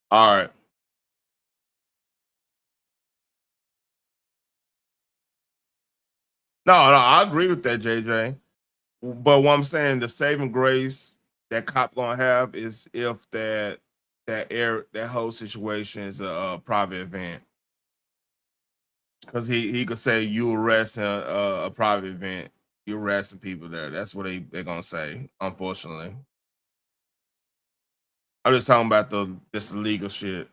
All right. No, I agree with that, JJ. But what I'm saying, the saving grace that cop gonna have is if that whole situation is a private event, because he could say you arresting a private event, you arresting people there. That's what they're gonna say. Unfortunately, I'm just talking about the legal shit.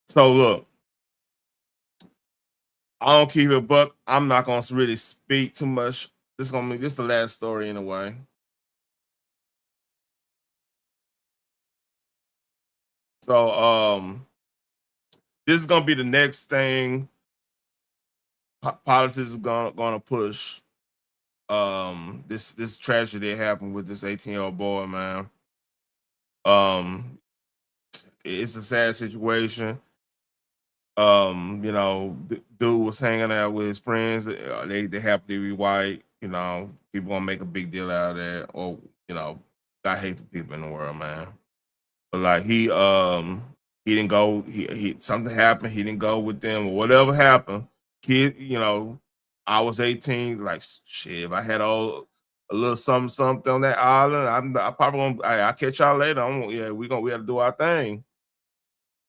So look, I don't keep it, but I'm not gonna really speak too much. This is the last story in a way. So this is gonna be the next thing politics is gonna push. This tragedy happened with this 18-year-old boy, man. It's a sad situation. Dude was hanging out with his friends. They happen to be white. People gonna make a big deal out of that, or got hateful people in the world, man. But like he didn't go. He something happened. He didn't go with them, or whatever happened. Kid, I was 18. Like shit, if I had a little something on that island, I probably gonna. I'll catch y'all later. We have to do our thing.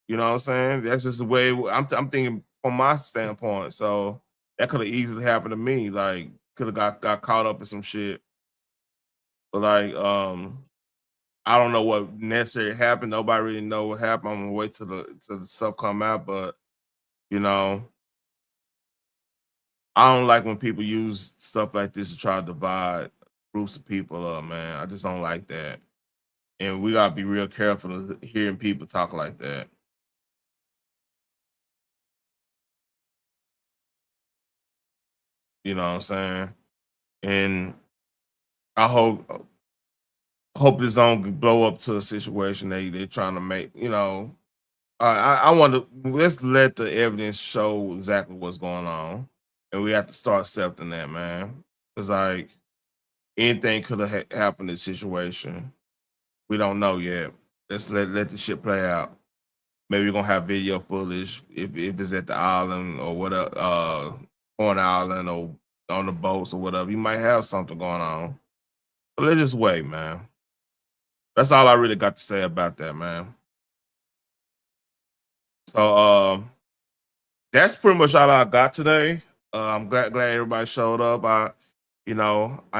You know what I'm saying? That's just the way I'm thinking from my standpoint. So that could have easily happened to me. Like could have got caught up in some shit. But like I don't know what necessarily happened. Nobody really know what happened. I'm gonna wait till the stuff come out. But I don't like when people use stuff like this to try to divide groups of people up, man. I just don't like that. And we gotta be real careful of hearing people talk like that. You know what I'm saying? And I hope this don't blow up to a situation they're trying to make. I want to let's let the evidence show exactly what's going on, and we have to start accepting that, man. Because like anything could have happened in this situation. We don't know yet. Let's let the shit play out. Maybe we're gonna have video footage if it's at the island or whatever, on the island or on the boats or whatever. You might have something going on. So let's just wait, man. That's all I really got to say about that, man. So that's pretty much all I got today. I'm glad everybody showed up. I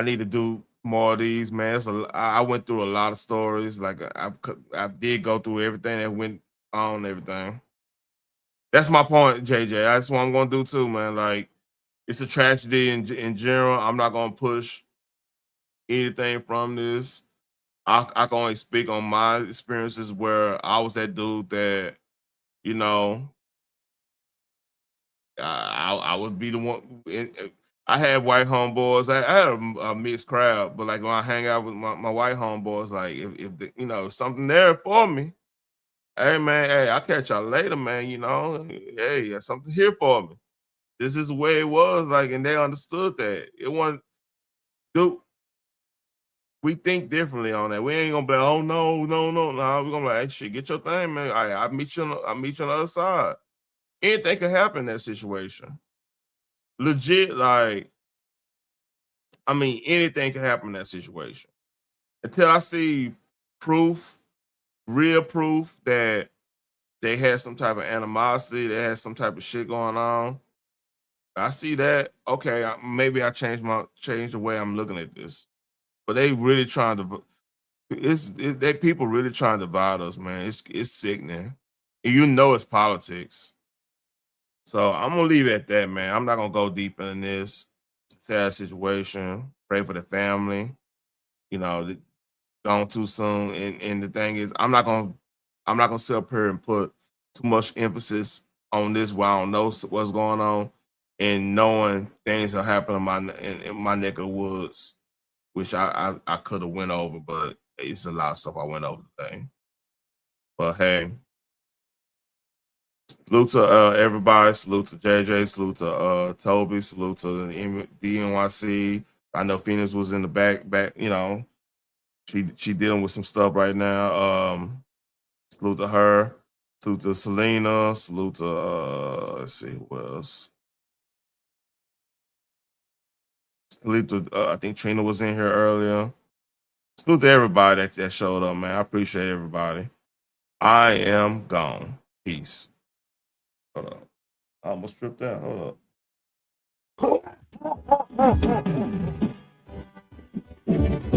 need to do more of these, man. I went through a lot of stories. Like I did go through everything that went on and everything. That's my point, JJ. That's what I'm gonna do too, man. Like it's a tragedy in general. I'm not gonna push anything from this. I can only speak on my experiences where I was that dude that, you know, I would be the one. I had white homeboys. I had a mixed crowd, but like when I hang out with my white homeboys, like if something there for me, hey man, hey, I'll catch y'all later, man. Hey, there's something here for me. This is the way it was, like, and they understood that. It wasn't, dude. We think differently on that. We ain't gonna be like, oh no. We're gonna be like, hey, shit, get your thing, man. I'll meet you on the other side. Anything could happen in that situation. Legit, like, anything can happen in that situation. Until I see proof, real proof that they had some type of animosity, they had some type of shit going on. I see that. Okay, maybe I change the way I'm looking at this. But they really trying to. They people really trying to divide us, man. It's sickening. And it's politics. So I'm gonna leave it at that, man. I'm not gonna go deep in this. It's a sad situation. Pray for the family. Gone too soon. And the thing is, I'm not gonna sit up here and put too much emphasis on this while I don't know what's going on, and knowing things that happen in my neck of the woods, which I could have went over, but it's a lot of stuff I went over today. But hey, salute to everybody. Salute to JJ. Salute to Toby. Salute to DNYC. I know Phoenix was in the back. She dealing with some stuff right now. Salute to her. Salute to Selena. Salute to let's see who else. Salute to, I think Trina was in here earlier. Salute to everybody that showed up, man. I appreciate everybody. I am gone. Peace. Hold up. I almost tripped out. Hold up.